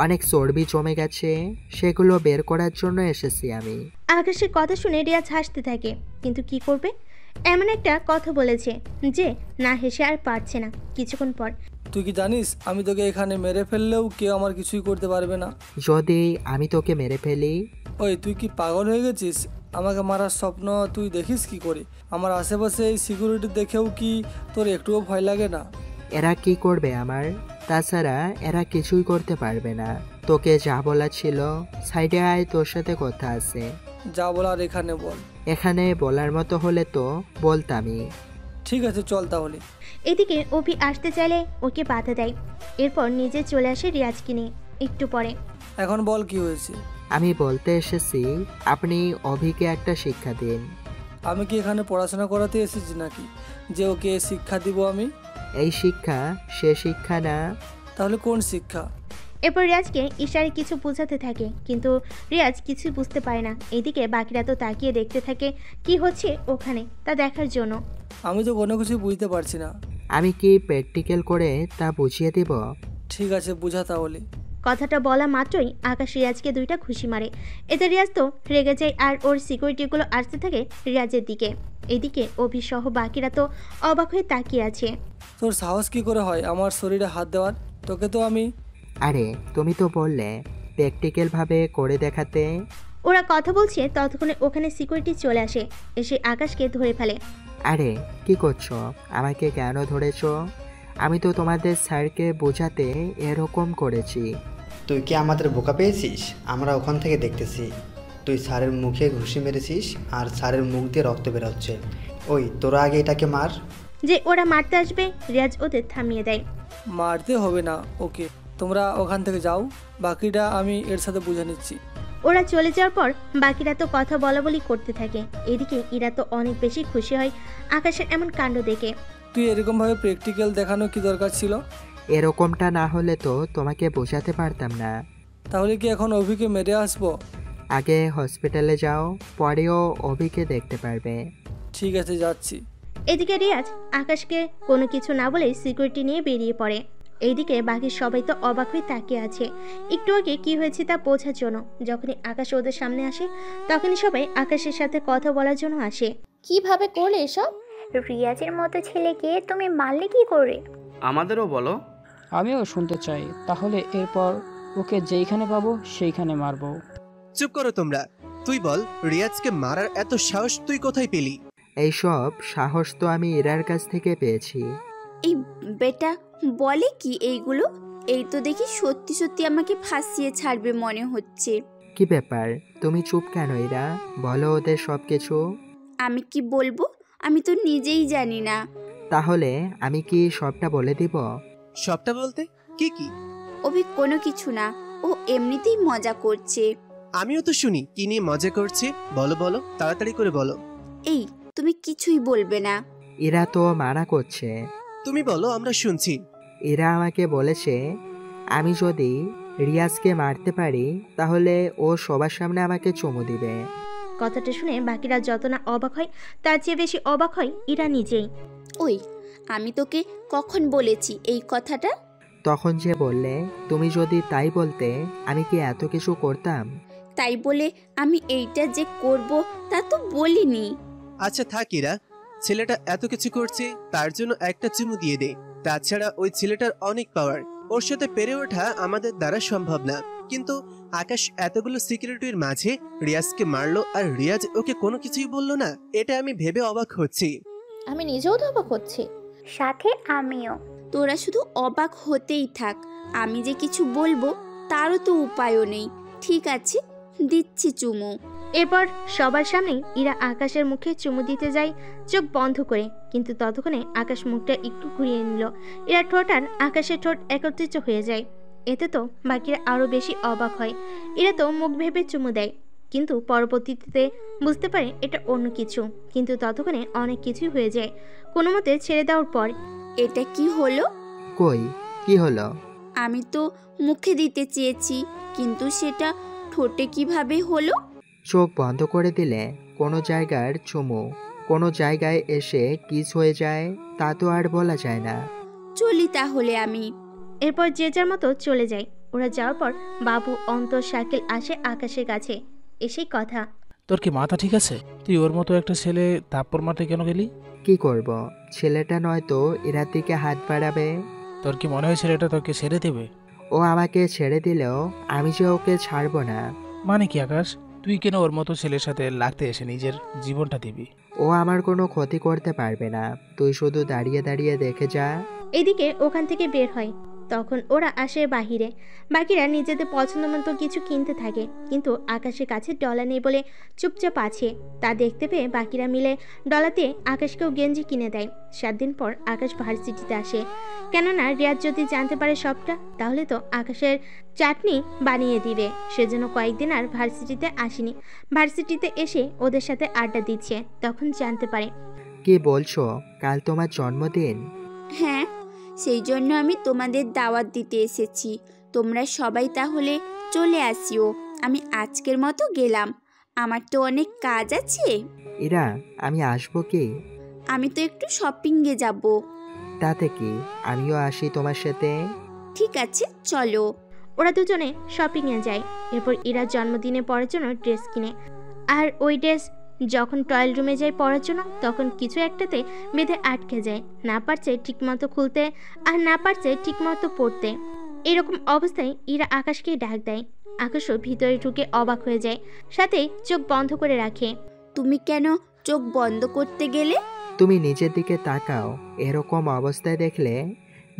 অনেক চর্বি জমে গেছে, সেগুলো বের করার জন্য এসেছি আমি। আকাশের কথা শুনে রিয়াজ হাসতে থাকে, কিন্তু কি করবে, এমন একটা কথা বলেছে যে না হেসে আর পারছে না। কিছুক্ষণ পর, তুই কি জানিস আমি তোকে এখানে মেরে ফেললেও কেউ আমার কিছুই করতে পারবে না? যদি আমি তোকে মেরে ফেলি? ওই তুই কি পাগল হয়ে গেছিস? আমাকে মারার স্বপ্ন তুই দেখিস কি করে? আমার আশেপাশে এই সিকিউরিটি দেখেও কি তোর একটুও ভয় লাগে না? এরা কি করবে আমার? তাছাড়া এরা কিছুই করতে পারবে না। তোকে যা বলা ছিল সাইডে আয়, তোর সাথে কথা আছে। যা বলার এখানে বল। এখানে বলার মতো হলে তো বলতামই। ঠিক আছে চল তাহলে। এদিকে অভি আসতে চাইলে ওকে বাধা দেয়। এরপর নিজে চলে আসে রিয়াজকে নিয়ে। একটু পরে, এখন বল কি হয়েছে? আমি বলতে এসেছি আপনি অভিকে একটা শিক্ষা দিন। আমি কি এখানে পড়াশোনা করাতে এসেছি নাকি যে ওকে শিক্ষা দিব আমি? এই শিক্ষা সে শিক্ষা না। তাহলে কোন শিক্ষা? এরপর রিয়াজকে ইশারায় কিছু বোঝাতে থাকে, কিন্তু রিয়াজ কিছুই বুঝতে পারে না। এদিকে বাকিরা তো তাকিয়ে দেখতে থাকে কি হচ্ছে ওখানে তা দেখার জন্য। আমি তো কোনো কিছু বুঝতে পারছি না। তুই কি বলছিস? এরপর রিয়াজ বলে, আমি কি প্র্যাকটিক্যাল করে তা বুঝিয়ে দেব? ঠিক আছে, বুঝা তাহলে। কথাটা বলা মাত্রই আকাশ রিয়াজকে দুইটা খুশি মারে। এতে রিয়াজ তো রেগে যায় আর ওর সিকিউরিটিগুলো আসতে থাকে রিয়াজের দিকে। এদিকে অভি সহ বাকিরা তো অবাক হয়ে তাকিয়ে আছে। তোর সাহস কি করে হয় আমার শরীরে হাত দেওয়ার? তোকে তো আমি... আরে তুমি তো বললে প্র্যাকটিক্যালভাবে করে দেখাতে। ওরা কথা বলছে ততক্ষণে ওখানে সিকিউরিটি চলে আসে, এসে আকাশকে ধরে ফেলে। আরে কি করছো? আমাকে কেন ধরেছো? আমি তো তোমাদের স্যারকে বোঝাতে এরকম করেছি। তুই কি আমাদের বোকা পেয়েছিস? আমরা ওখান থেকে দেখতেছি তুই স্যারের মুখে ঘুষি মেরেছিস আর স্যারের মুখ দিয়ে রক্ত বেরোচ্ছে। ওই তোরা আগে এটাকে মার। যে ওরা মারতে আসবে রিয়াজ ওদের থামিয়ে দেয়। মারতে হবে না ওকে, তোমরা ওখান থেকে যাও, বাকিটা আমি এর সাথে বুঝে নিচ্ছি। ওরা চলে যাওয়ার পর বাকিরা তো কথা বলা বলি করতে থাকে। এদিকে ইরা তো অনেক বেশি খুশি হয় আকাশের এমন কাণ্ড দেখে। তুই এরকমভাবে প্র্যাকটিক্যাল দেখানো কি দরকার ছিল? এরকমটা না হলে তো তোমাকে বোঝাতে পারতাম না। তাহলে কি এখন অভিকে মেরে আসবো? আগে হসপিটালে যাও, পরেও অভিকে দেখতে পারবে। ঠিক আছে, যাচ্ছি। এদিকে রিয়াজ আকাশকে কোনো কিছু না বলে সিকিউরিটি নিয়ে বেরিয়ে পড়ে। এইদিকে বাকি সবাই তো অবাক হয়ে তাকিয়ে আছে একটু আগে কি হয়েছে তা বোঝার জন্য। যখনই আকাশ ওদের সামনে আসে তখনই সবাই আকাশের সাথে কথা বলার জন্য আসে। কিভাবে করলে এসব? রিয়াজের মতো ছেলেকে তুমি মারলে কি করে? আমাদেরও বলো। আমিও শুনতে চাই। তাহলে এরপর ওকে যেইখানে পাবো সেইখানে মারবো। চুপ করো তোমরা। তুই বল, রিয়াজকে মারার এত সাহস তুই কোথায় পেলি? এইসব সাহস তো আমি ইরার কাছ থেকে পেয়েছি। এই বেটা বলে কি এইগুলো? এই তো দেখি সত্যি সত্যি আমাকে ফাঁসিয়ে ছাড়বে মনে হচ্ছে। কি ব্যাপার, তুমি চুপ কেন ইরা? বলো ওদের সব কিছু। আমি কি বলবো? আমি তো নিজেই জানি না। তাহলে আমি কি সবটা বলে দিব? সবটা বলতে কি কি? অভি কোনো কিছু না, ও এমনিতেই মজা করছে। আমিও তো শুনি কি নিয়ে মজা করছে। বলো বলো, তাড়াতাড়ি করে বলো। এই তুমি কিছুই বলবে না? এরা তো মানা করছে। তুমি বলো, আমরা শুনছি। এরা আমাকে বলেছে আমি যদি রিয়াজকে মারতে পারি তাহলে ও সবার সামনে আমাকে চুমু দিবে। কথাটা শুনে বাকিরা যত না অবাক হয় তার চেয়ে বেশি অবাক হয় ইরা নিজেই। ওই আমি তোকে কখন বলেছি এই কথাটা? তখন যে বললে তুমি যদি তাই বলতে আমি কি এত কিছু করতাম? তাই বলে আমি এইটা যে করব তা তো বলিনি। আচ্ছা থাক ইরা, ছেলেটা এত কিছু করছে তার জন্য একটা চুমু দিয়ে দে। তাছাড়া ওই ছেলেটার অনেক পাওয়ার, ওর সাথে পেরে ওঠা আমাদের দ্বারা সম্ভব না। কিন্তু আকাশ এতগুলো সিকিউরিটির মাঝে রিয়াজকে মারলো আর রিয়াজ ওকে কোনো কিছুই বললো না। এটা আমি ভেবে অবাক হচ্ছি। আমি নিজেও তো অবাক হচ্ছি, সাথে আমিও। তোরা শুধু অবাক হতেই থাক, আমি যে কিছু বলবো তারও তো উপায়ও নেই। ঠিক আছে, দিচ্ছি চুমু। এরপর সবার সামনেই ইরা আকাশের মুখে চুমু দিতে যায় চোখ বন্ধ করে। কিন্তু ততক্ষণে আকাশ মুখটা একটু ঘুরিয়ে নিল। ইরা ঠোঁট আর আকাশের ঠোঁট একত্রিত হয়ে যায়। এতে তো বাকিরা আরও বেশি অবাক হয়। ইরা তো মুখ ভেবে চুমু দেয়, কিন্তু পরবর্তীতে বুঝতে পারে এটা অন্য কিছু। কিন্তু ততক্ষণে অনেক কিছুই হয়ে যায়। কোনো মতে ছেড়ে দেওয়ার পর এটা কি হলো? কই কি হলো? আমি তো মুখে দিতে চেয়েছি, কিন্তু সেটা ঠোঁটে কিভাবে হলো? চোখ বন্ধ করে দিলে কোনো জায়গার চুমু কোনো জায়গায় এসে কিস হয়ে যায়, তা তো আর বলা যায় না। চলি তাহলে আমি। এরপর যে যার মতো চলে যায়। ওরা যাওয়ার পর বাবু, অন্তর, শাকিল আসে আকাশের কাছে। এসেই কথা, তোর কি মাথা ঠিক আছে? তুই ওর মতো একটা ছেলে থাপ্পড় মারতে কেন গেলি? কি করব, ছেলেটা নয়তো ইরার দিকে হাত বাড়াবে। তোর কি মনে হয় ছেলেটা তোকে ছেড়ে দেবে? ও আমাকে ছেড়ে দিলেও আমি যে ওকে ছাড়বো না। মানে কি আকাশ, তুই কেন ওর মতো ছেলের সাথে লাগতে এসে নিজের জীবনটা দিবি? ও আমার কোনো ক্ষতি করতে পারবে না, তুই শুধু দাঁড়িয়ে দাঁড়িয়ে দেখে যা। এদিকে ওখান থেকে বের হয়। তখন ওরা আসে বাহিরে। বাকিরা নিজেদের পছন্দ মতো কিছু কিনতে থাকে, কিন্তু আকাশের কাছে ডলার নেই বলে চুপচাপ আছে। তা দেখতে পেয়ে বাকিরা মিলে ডলার দিয়ে আকাশকেও গেঞ্জি কিনে দেয়। 7 দিন পর আকাশ ভার্সিটিতে আসে। কেননা রিয়াজ যদি জানতে পারে সবটা তাহলে তো আকাশের চাটনি বানিয়ে দিবে। সেজন্য কয়েকদিন আর ভার্সিটিতে আসেনি। ভার্সিটিতে এসে ওদের সাথে আড্ডা দিচ্ছে, তখন জানতে পারে। কি বলছো, কাল তোমার জন্মদিন? হ্যাঁ, সেই জন্য আমি তোমাদের দাওয়াত দিতে এসেছি। তোমরা সবাই তাহলে চলে আসিও। আমি আজকের মতো গেলাম, আমার তো অনেক কাজ আছে। ইরা, আমি আসবো কি? আমি তো একটু শপিংয়ে যাব। তাতে কি, আমিও আসি তোমার সাথে। ঠিক আছে চলো। ওরা দুজনে শপিংয়ে যায়। এরপর ইরা জন্মদিনে পরার জন্য ড্রেস কিনে। আর ওই ড্রেস যখন টয়লেট রুমে যায় পরার জন্য তখন কিছু একটাতে বেঁধে আটকে যায়, না পারছে ঠিকমতো খুলতে আর না পারছে ঠিকমতো পড়তে। এরকম অবস্থায় ইরা আকাশকে ডাক দেয়। আকাশও ভিতরে ঢুকে অবাক হয়ে যায়, সাথে চোখ বন্ধ করে রাখে। তুমি কেন চোখ বন্ধ করতে গেলে? তুমি নিজের দিকে তাকাও, এরকম অবস্থায় দেখলে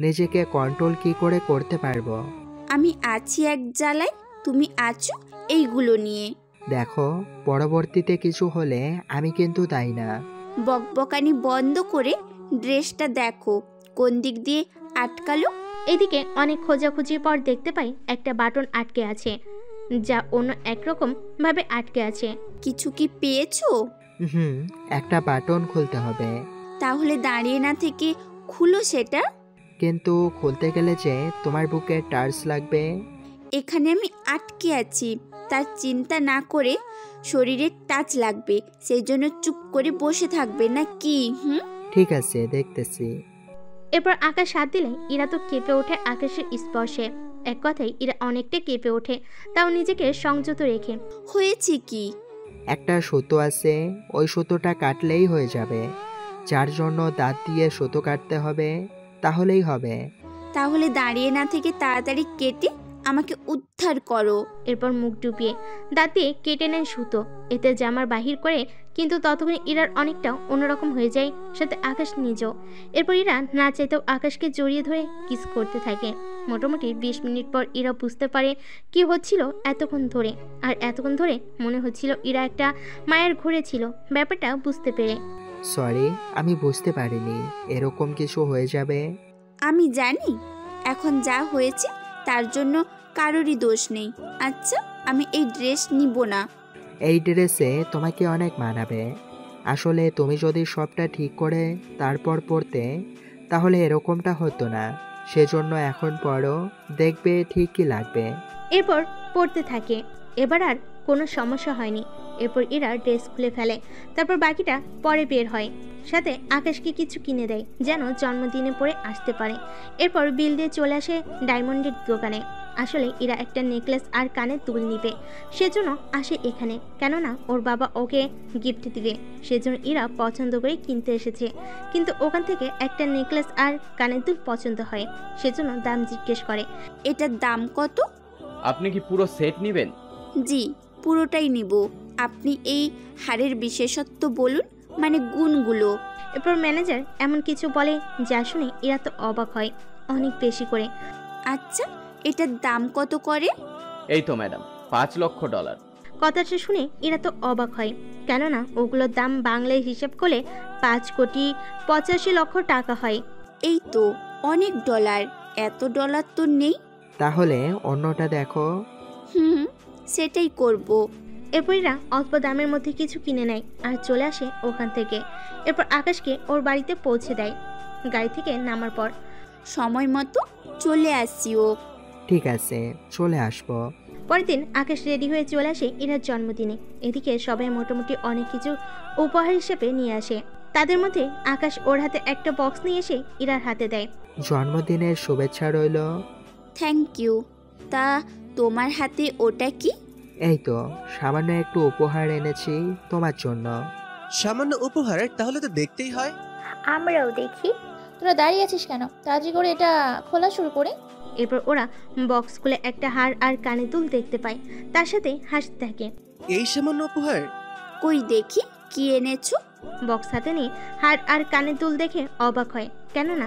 নিজেকে কন্ট্রোল কি করে করতে পারবো? আমি আছি এক জ্বালায়, তুমি আছো এইগুলো নিয়ে। দেখো, পরবর্তীতে কিছু হলে আমি কিন্তু দায়ী না। বকবকানি বন্ধ করে ড্রেসটা দেখো কোন দিক দিয়ে আটকালো। এদিকে অনেক খোঁজাখুঁজির পর দেখতে পাই একটা বাটন আটকে আছে, যা অন্য একরকম ভাবে আটকে আছে। কিছু কি পেয়েছো? একটা বাটন খুলতে হবে। তাহলে দাঁড়িয়ে না থেকে খুলো সেটা। কিন্তু খুলতে গেলে যে তোমার বুকে টার্চ লাগবে। এখানে আমি আটকে আছি, তার চিন্তা না করে শরীরে টাচ লাগবে, সেই জন্য চুপ করে বসে থাকবে না কি? ঠিক আছে, দেখতেছি। এরপর আকাশ হাত দিলে ইরা তো কেঁপে ওঠে আকাশের স্পর্শে। এক কথায় ইরা অনেকটা কেঁপে ওঠে, তাও নিজেকে সংযত রেখে। হয়েছে কি? একটা সুতো আছে, ওই সুতোটা কাটলেই হয়ে যাবে। যার জন্য দাঁত দিয়ে সুতো কাটতে হবে, তাহলেই হবে। তাহলে দাঁড়িয়ে না থেকে তাড়াতাড়ি কেটে আমাকে উদ্ধার করো। এরপর মুখ ডুবিয়ে দাঁত দিয়ে কেটে নেয় সুতো, এতে জামার বাহির করে। কিন্তু ততক্ষণে ইরার অনেকটা অন্যরকম হয়ে যায়, সাথে আকাশ নিজেও। এরপর ইরা না চাইতেও আকাশকে জড়িয়ে ধরে কিস করতে থাকে। মোটামুটি 20 মিনিট পর ইরা বুঝতে পারে কি হচ্ছিল এতক্ষণ ধরে। আর এতক্ষণ ধরে মনে হচ্ছিল ইরা একটা মায়ের ঘুরে ছিল, ব্যাপারটা বুঝতে পেরে। সরি, আমি বুঝতে পারিনি এরকম কিছু হয়ে যাবে। আমি জানি এখন যা হয়েছে তার জন্য কারোরই দোষ নেই। আচ্ছা, আমি এই ড্রেস নিব না। এই ড্রেসে তোমাকে অনেক মানাবে। আসলে তুমি যদি সবটা ঠিক করে তারপর পড়তে, তাহলে এরকমটা হতো না। সেজন্য এখন পড়ো, দেখবে ঠিকই লাগবে। এরপর পড়তে থাকে। এবার আর কোনো সমস্যা হয়নি। এরপর ইরা ড্রেস খুলে ফেলে, তারপর বাকিটা পরে বের হয়। সাথে আকাশকে কিছু কিনে দেয় যেন জন্মদিনে পরে আসতে পারে। এরপর বিল দিয়ে চলে আসে ডায়মন্ডের দোকানে। আসলে ইরা একটা নেকলেস আর কানের দুল নিবে, সেজন্য আসে এখানে। কেননা ওর বাবা ওকে গিফট দিবে, সেজন্য ইরা পছন্দ করে কিনতে এসেছে। কিন্তু ওখান থেকে একটা নেকলেস আর কানের দুল পছন্দ হয়, সেজন্য দাম জিজ্ঞেস করে। এটার দাম কত? আপনি কি পুরো সেট নেবেন? জি, পুরোটাই নিব। আপনি এই হারের বিশেষত্ব বলুন, মানে গুণগুলো। এরপর ম্যানেজার এমন কিছু বলে যা শুনে ইরা তো অবাক হয় অনেক বেশি করে। আচ্ছা, এটার দাম কত করে? এই তো ম্যাডাম, $5,00,000। কথাটা শুনে এরা তো অবাক হয়, কেননা ওগুলোর দাম বাংলায় হিসাব করলে 5,85,00,000 টাকা হয়। এই তো অনেক ডলার, এত ডলার তো নেই। তাহলে অন্যটা দেখো। সেটাই করব। এরপর এরা অল্প দামের মধ্যে কিছু কিনে নেয় আর চলে আসে ওখান থেকে। এরপর আকাশকে ওর বাড়িতে পৌঁছে দেয়। গাড়ি থেকে নামার পর সময় মতো চলে আসছি। ও ঠিক আছে, চলে আসবো। পরের দিন আকাশ রেডি হয়ে চলে আসে ইরার জন্মদিনে। এদিকে সবাই মোটামুটি অনেক কিছু উপহার হিসেবে নিয়ে আসে। তাদের মধ্যে আকাশ ওর হাতে একটা বক্স নিয়ে এসে ইরার হাতে দেয়। জন্মদিনের শুভেচ্ছা রইল। Thank you. তা তোমার হাতে ওটা কি? এই তো সামান্য একটু উপহার এনেছি তোমার জন্য। সামান্য উপহার? তাহলে তো দেখতেই হয়। আমরাও দেখি। তোরা দাঁড়িয়ে আছিস কেন? তাড়াতাড়ি করে এটা খোলা শুরু করে। এরপর ওরা বক্স খুলে একটা হার আর কানে দুল দেখতে পায়, তার সাথে হাসতে থাকে। এই সামান্য উপহার? কই দেখি কি এনেছো। বক্স হাতে নিয়ে হার আর কানের দুল দেখে অবাক হয়, কেননা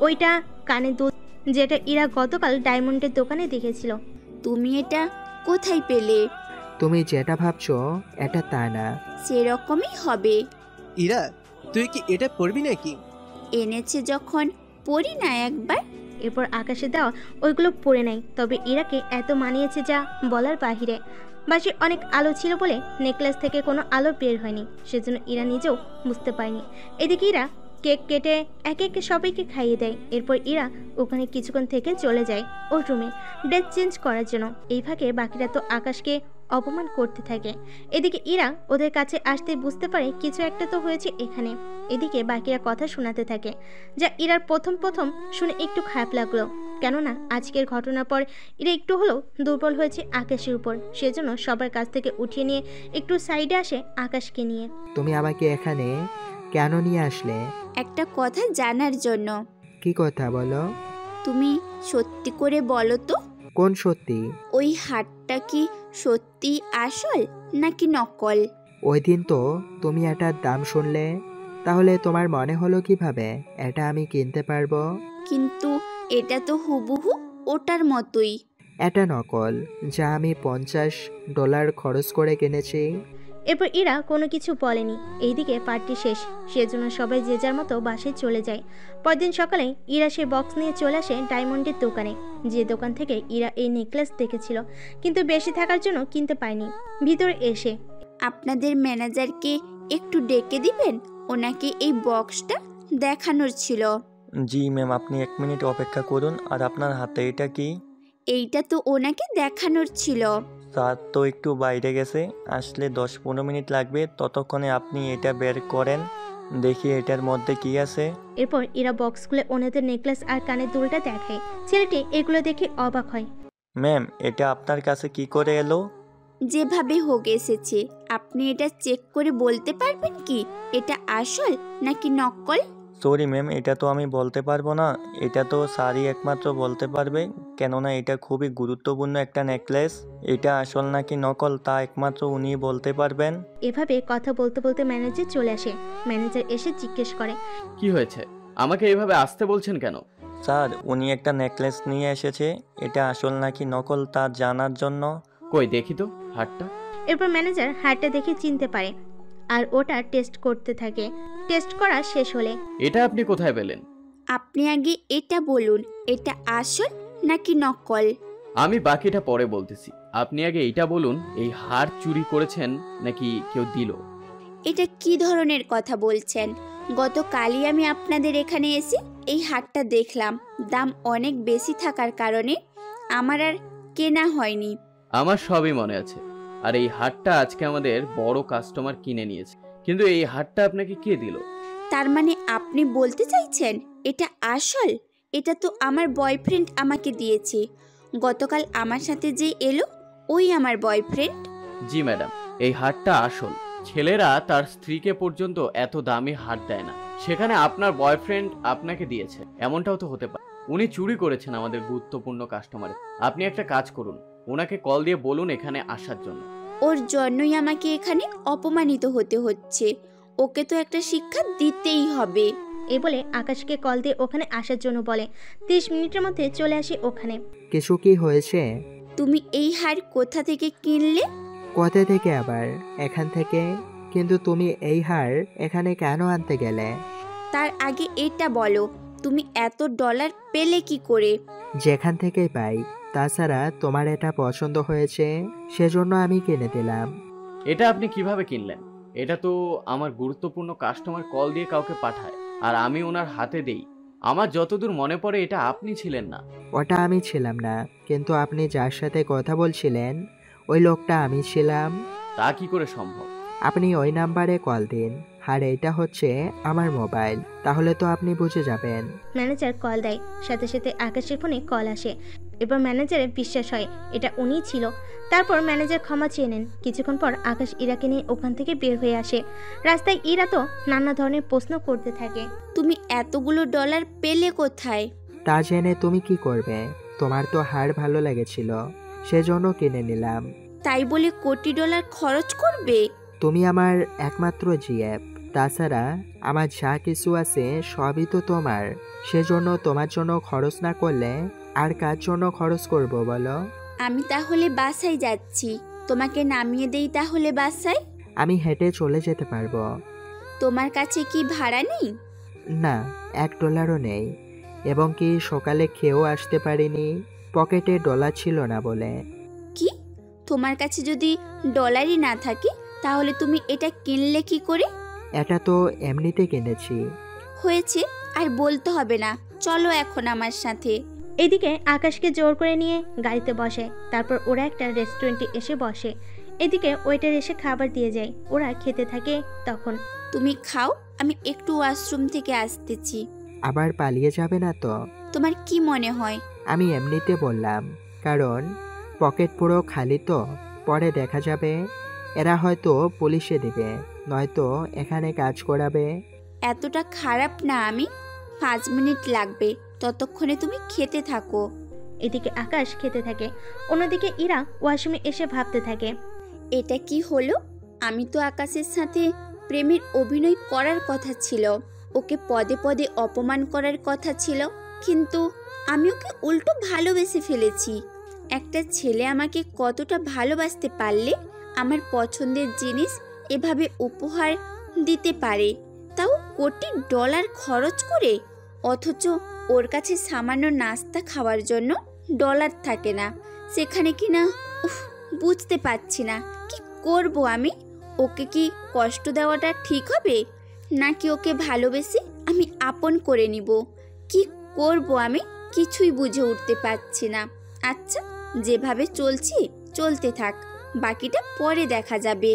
ওইটা কানের দুল যেটা ইরা গতকাল ডায়মন্ডের দোকানে দেখেছিল। তুমি এটা কোথায় পেলে? তুমি যেটা ভাবছো এটা তা না। সেরকমই হবে। ইরা, তুই কি এটা পড়বি নাকি? এনেছে যখন পড়ি না একবার। এরপর আকাশে দেওয়া ওইগুলো পরে নেয়। তবে ইরাকে এত মানিয়েছে যা বলার বাহিরে। বাসে অনেক আলো ছিল বলে নেকলেস থেকে কোনো আলো বের হয়নি, সেজন্য ইরা নিজেও বুঝতে পারেনি। এদিকে ইরা কেক কেটে একে একে সবাইকে খাইয়ে দেয়। এরপর ইরা ওখানে কিছুক্ষণ থেকে চলে যায় ওর রুমে ড্রেস চেঞ্জ করার জন্য। এই ফাঁকে বাকিরা তো আকাশকে অপমান করতে থাকে। এদিকে ইরা ওদের কাছে আসতে বুঝতে পারে কিছু একটা তো হয়েছে এখানে। এদিকে বাকিরা কথা শোনাতে থাকে, যা ইরার প্রথম শুনে একটু খারাপ লাগলো। কেননা আজকের ঘটনার পর ইরা একটু হলেও দুর্বল হয়েছে আকাশের উপর। সেজন্য সবার কাছ থেকে উঠিয়ে নিয়ে একটু সাইডে আসে আকাশকে নিয়ে। তুমি আমাকে এখানে কেন নিয়ে আসলে? একটা কথা জানার জন্য। কি কথা বলো? তুমি সত্যি করে বলো তো, কোন সত্যি? ওই হারটা কি সত্যি আসল নাকি নকল? ওই দিন তো তুমি এটার দাম শুনলে, তাহলে তোমার মনে হলো কিভাবে এটা আমি কিনতে পারবো? কিন্তু এটা তো হুবহু ওটার মতোই। এটা নকল, যা আমি $50 খরচ করে কিনেছি। এরপর ইরা কোনো কিছু বলেনি। এইদিকে পার্টি শেষ, সেজন্য সবাই যে যার মতো বাসায় চলে যায়। পরদিন সকালে ইরা সে বক্স নিয়ে চলে আসে ডায়মন্ডের দোকানে, যে দোকান থেকে ইরা এই নেকলেস দেখেছিল, কিন্তু বেশি থাকার জন্য কিনতে পায়নি। ভিতরে এসে, আপনাদের ম্যানেজারকে একটু ডেকে দিবেন, ওনাকে এই বক্সটা দেখানোর ছিল। জি ম্যাম, আপনি 1 মিনিট অপেক্ষা করুন। আর আপনার হাতে এটা কি? এইটা তো ওনাকে দেখানোর ছিল। স্যার তো একটু বাইরে গেছে, আসলে 10-15 মিনিট লাগবে। ততক্ষণে আপনি এটা বের করেন, দেখি এটার মধ্যে কি আছে। এরপর ইরা বক্স খুলে ওনাদের নেকলেস আর কানের দুলটা দেখায়। ছেলেটি এগুলো দেখে অবাক হয়। ম্যাম, এটা আপনার কাছে কি করে এলো? যেভাবে হোক এসেছে। আপনি এটা চেক করে বলতে পারবেন কি এটা আসল নাকি নকল? সরি ম্যাম, এটা তো আমি বলতে পারবো না। এটা তো স্যারই একমাত্র বলতে পারবে, কেননা এটা খুবই গুরুত্বপূর্ণ একটা নেকলেস। এটা আসল নাকি নকল তা একমাত্র উনিই বলতে পারবেন। এভাবে কথা বলতে বলতে ম্যানেজার চলে আসে। ম্যানেজার এসে জিজ্ঞেস করে, কি হয়েছে? আমাকে এভাবে আসতে বলছেন কেন? স্যার, উনি একটা নেকলেস নিয়ে এসেছে, এটা আসল নাকি নকল তা জানার জন্য। কই দেখি তো হারটা। এরপর ম্যানেজার হারটা দেখে চিনতে পারে আর ওটা টেস্ট করতে থাকে। টেস্ট করা শেষ হলে, এটা আপনি কোথায় পেলেন? আপনি আগে এটা বলুন, এটা আসল নাকি নকল? আমি বাকিটা পরে বলতেছি, আপনি আগে এইটা বলুন, এই হার চুরি করেছেন নাকি কেউ দিল? এটা কি ধরনের কথা বলছেন? গতকালই আমি আপনাদের এখানে এসে এই হারটা দেখলাম। দাম অনেক বেশি থাকার কারণে আমার আর কেনা হয়নি। আমার সবই মনে আছে। আর এই হারটা আজকে আমাদের বড় কাস্টমার কিনে নিয়েছে, কিন্তু এই হারটা আপনাকে কে দিল? তার মানে আপনি বলতে চাইছেন এটা আসল? এটা তো আমার বয়ফ্রেন্ড আমাকে দিয়েছে। গতকাল আমার সাথে যে এলো ওই আমার বয়ফ্রেন্ড। জি ম্যাডাম, এই হারটা আসল। ছেলেরা তার স্ত্রীকে পর্যন্ত এত দামি হার দেয় না, সেখানে আপনার বয়ফ্রেন্ড আপনাকে দিয়েছে, এমনটাও তো হতে পারে। উনি চুরি করেছেন আমাদের গুরুত্বপূর্ণ কাস্টমারে। আপনি একটা কাজ করুন, ওনাকে কল দিয়ে বলুন এখানে আসার জন্য। ওর জন্যই আমাকে এখানে অপমানিত হতে হচ্ছে। ওকে তো একটা শিক্ষা দিতেই হবে। এই বলে আকাশকে কল দিয়ে ওখানে আসার জন্য বলে। 30 মিনিটের মধ্যে চলে আসে ওখানে। কিছু কি হয়েছে? তুমি এই হার কোথা থেকে কিনলে? কোথা থেকে আবার? এখান থেকে। কিন্তু তুমি এই হার এখানে কেন আনতে গেলে? তার আগে এটা বলো, তুমি এত ডলার পেলে কি করে? যেখান থেকেই পাই। তাছাড়া তোমার এটা পছন্দ হয়েছে, সেজন্য আমি কিনে দিলাম। এটা আপনি কিভাবে কিনলেন? এটা তো আমার গুরুত্বপূর্ণ কাস্টমার কল দিয়ে কাউকে পাঠায়, আর আমি ওনার হাতে দেই। আমার যতদূর মনে পড়ে এটা আপনি ছিলেন না। ওটা আমি ছিলাম না, কিন্তু আপনি যার সাথে কথা বলছিলেন ওই লোকটা আমি ছিলাম। তা কি করে সম্ভব? আপনি ওই নাম্বারে কল দিন, আর এটা হচ্ছে আমার মোবাইল, তাহলে তো আপনি বুঝে যাবেন। ম্যানেজার কল দেয়, সাথে সাথে আকাশের ফোনে কল আসে। এবার ম্যানেজারের বিশ্বাস হয় এটা উনিই ছিল। তারপর ম্যানেজার ক্ষমা চেয়ে নেন। কিছুক্ষণ পর আকাশ ইরাকে নিয়ে ওখান থেকে বের হয়ে আসে। রাস্তায় ইরা তো নানা ধরনের প্রশ্ন করতে থাকে। তুমি এতগুলো ডলার পেলে কোথায়? তা জেনে তুমি কি করবে? তোমার তো হার ভালো লেগেছিল, সেজন্য কিনে নিলাম। তাই বলে কোটি ডলার খরচ করবে? তুমি আমার একমাত্র জিএফ, তাছাড়া আমার যা কিছু আছে সবই তো তোমার। সেজন্য তোমার জন্য খরচ না করলে আর কার জন্য খরচ করব বলো? আমি তাহলে বাসায় যাচ্ছি, তোমাকে নামিয়ে দেই তাহলে বাসায়। আমি হেঁটে চলে যেতে পারবো। তোমার কাছে কি ভাড়া নেই? না, $1 নেই, এবং কি সকালে খেয়েও আসতে পারিনি, পকেটে ডলার ছিল না বলে। কি? তোমার কাছে যদি ডলারই না থাকে তাহলে তুমি এটা কিনলে কি করে? এটা তো এমনিতে কিনেছি। হয়েছে, আর বলতে হবে না, চলো এখন আমার সাথে। এদিকে আকাশকে জোর করে নিয়ে গাড়িতে বসে। তারপর ওরা একটা রেস্টুরেন্টে এসে বসে। এদিকে ওয়েটার এসে খাবার দিয়ে যায়, ওরা খেতে থাকে। তখন তুমি খাও, আমি একটু ওয়াশরুম থেকে আসতেছি। আবার পালিয়ে যাবে না তো? তোমার কি মনে হয়? আমি এমনিতে বললাম, কারণ পকেট পুরো খালি তো, পরে দেখা যাবে এরা হয়তো পুলিশে দেবে, নয়তো এখানে কাজ করাবে। এতটা খারাপ না আমি। 5 মিনিট লাগবে, ততক্ষণে তুমি খেতে থাকো। এদিকে আকাশ খেতে থাকে, অন্যদিকে ইরা ওয়াশরুমে এসে ভাবতে থাকে, এটা কি হলো? আমি তো আকাশের সাথে প্রেমের অভিনয় করার কথা ছিল, ওকে পদে পদে অপমান করার কথা ছিল, কিন্তু আমি ওকে উল্টো ভালোবেসে ফেলেছি। একটা ছেলে আমাকে কতটা ভালোবাসতে পারলে আমার পছন্দের জিনিস এভাবে উপহার দিতে পারে, তাও কোটি ডলার খরচ করে, অথচ ওর কাছে সামান্য নাস্তা খাওয়ার জন্য ডলার থাকে না। সেখানে কি না, বুঝতে পারছি না কি করব আমি। ওকে কি কষ্ট দেওয়াটা ঠিক হবে, নাকি ওকে ভালোবেসে আমি আপন করে নিব? কি করব আমি কিছুই বুঝে উঠতে পারছি না। আচ্ছা, যেভাবে চলছি চলতে থাক, বাকিটা পরে দেখা যাবে।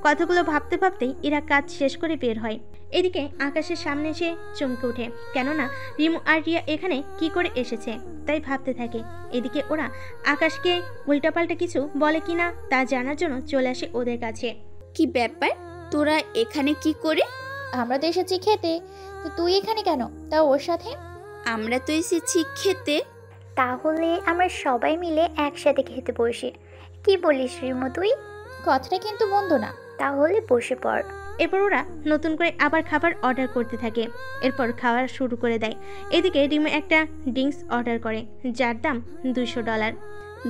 কথাগুলো ভাবতে ভাবতেই ইরা কাজ শেষ করে বের হয়। এদিকে আকাশের সামনে এসে চমকে ওঠে, কেননা রিমু আর রিয়া এখানে কি করে এসেছে তাই ভাবতে থাকে। এদিকে ওরা আকাশকে উল্টাপাল্টা কিছু বলে কিনা তা জানার জন্য চলে আসে ওদের কাছে। কি ব্যাপার, তোরা এখানে কি করে? আমরা তো এসেছি খেতে, তো তুই এখানে কেন, তাও ওর সাথে? আমরা তো এসেছি খেতে। তাহলে আমরা সবাই মিলে একসাথে খেতে বসি। কি বলিস রিমু তুই? কথাটা কিন্তু মন্দ না। তাহলে বসে পড়। এরপর ওরা নতুন করে আবার খাবার অর্ডার করতে থাকে, এরপর খাওয়া শুরু করে দেয়। এদিকে রিমু একটা ড্রিঙ্কস অর্ডার করে, যার দাম $200।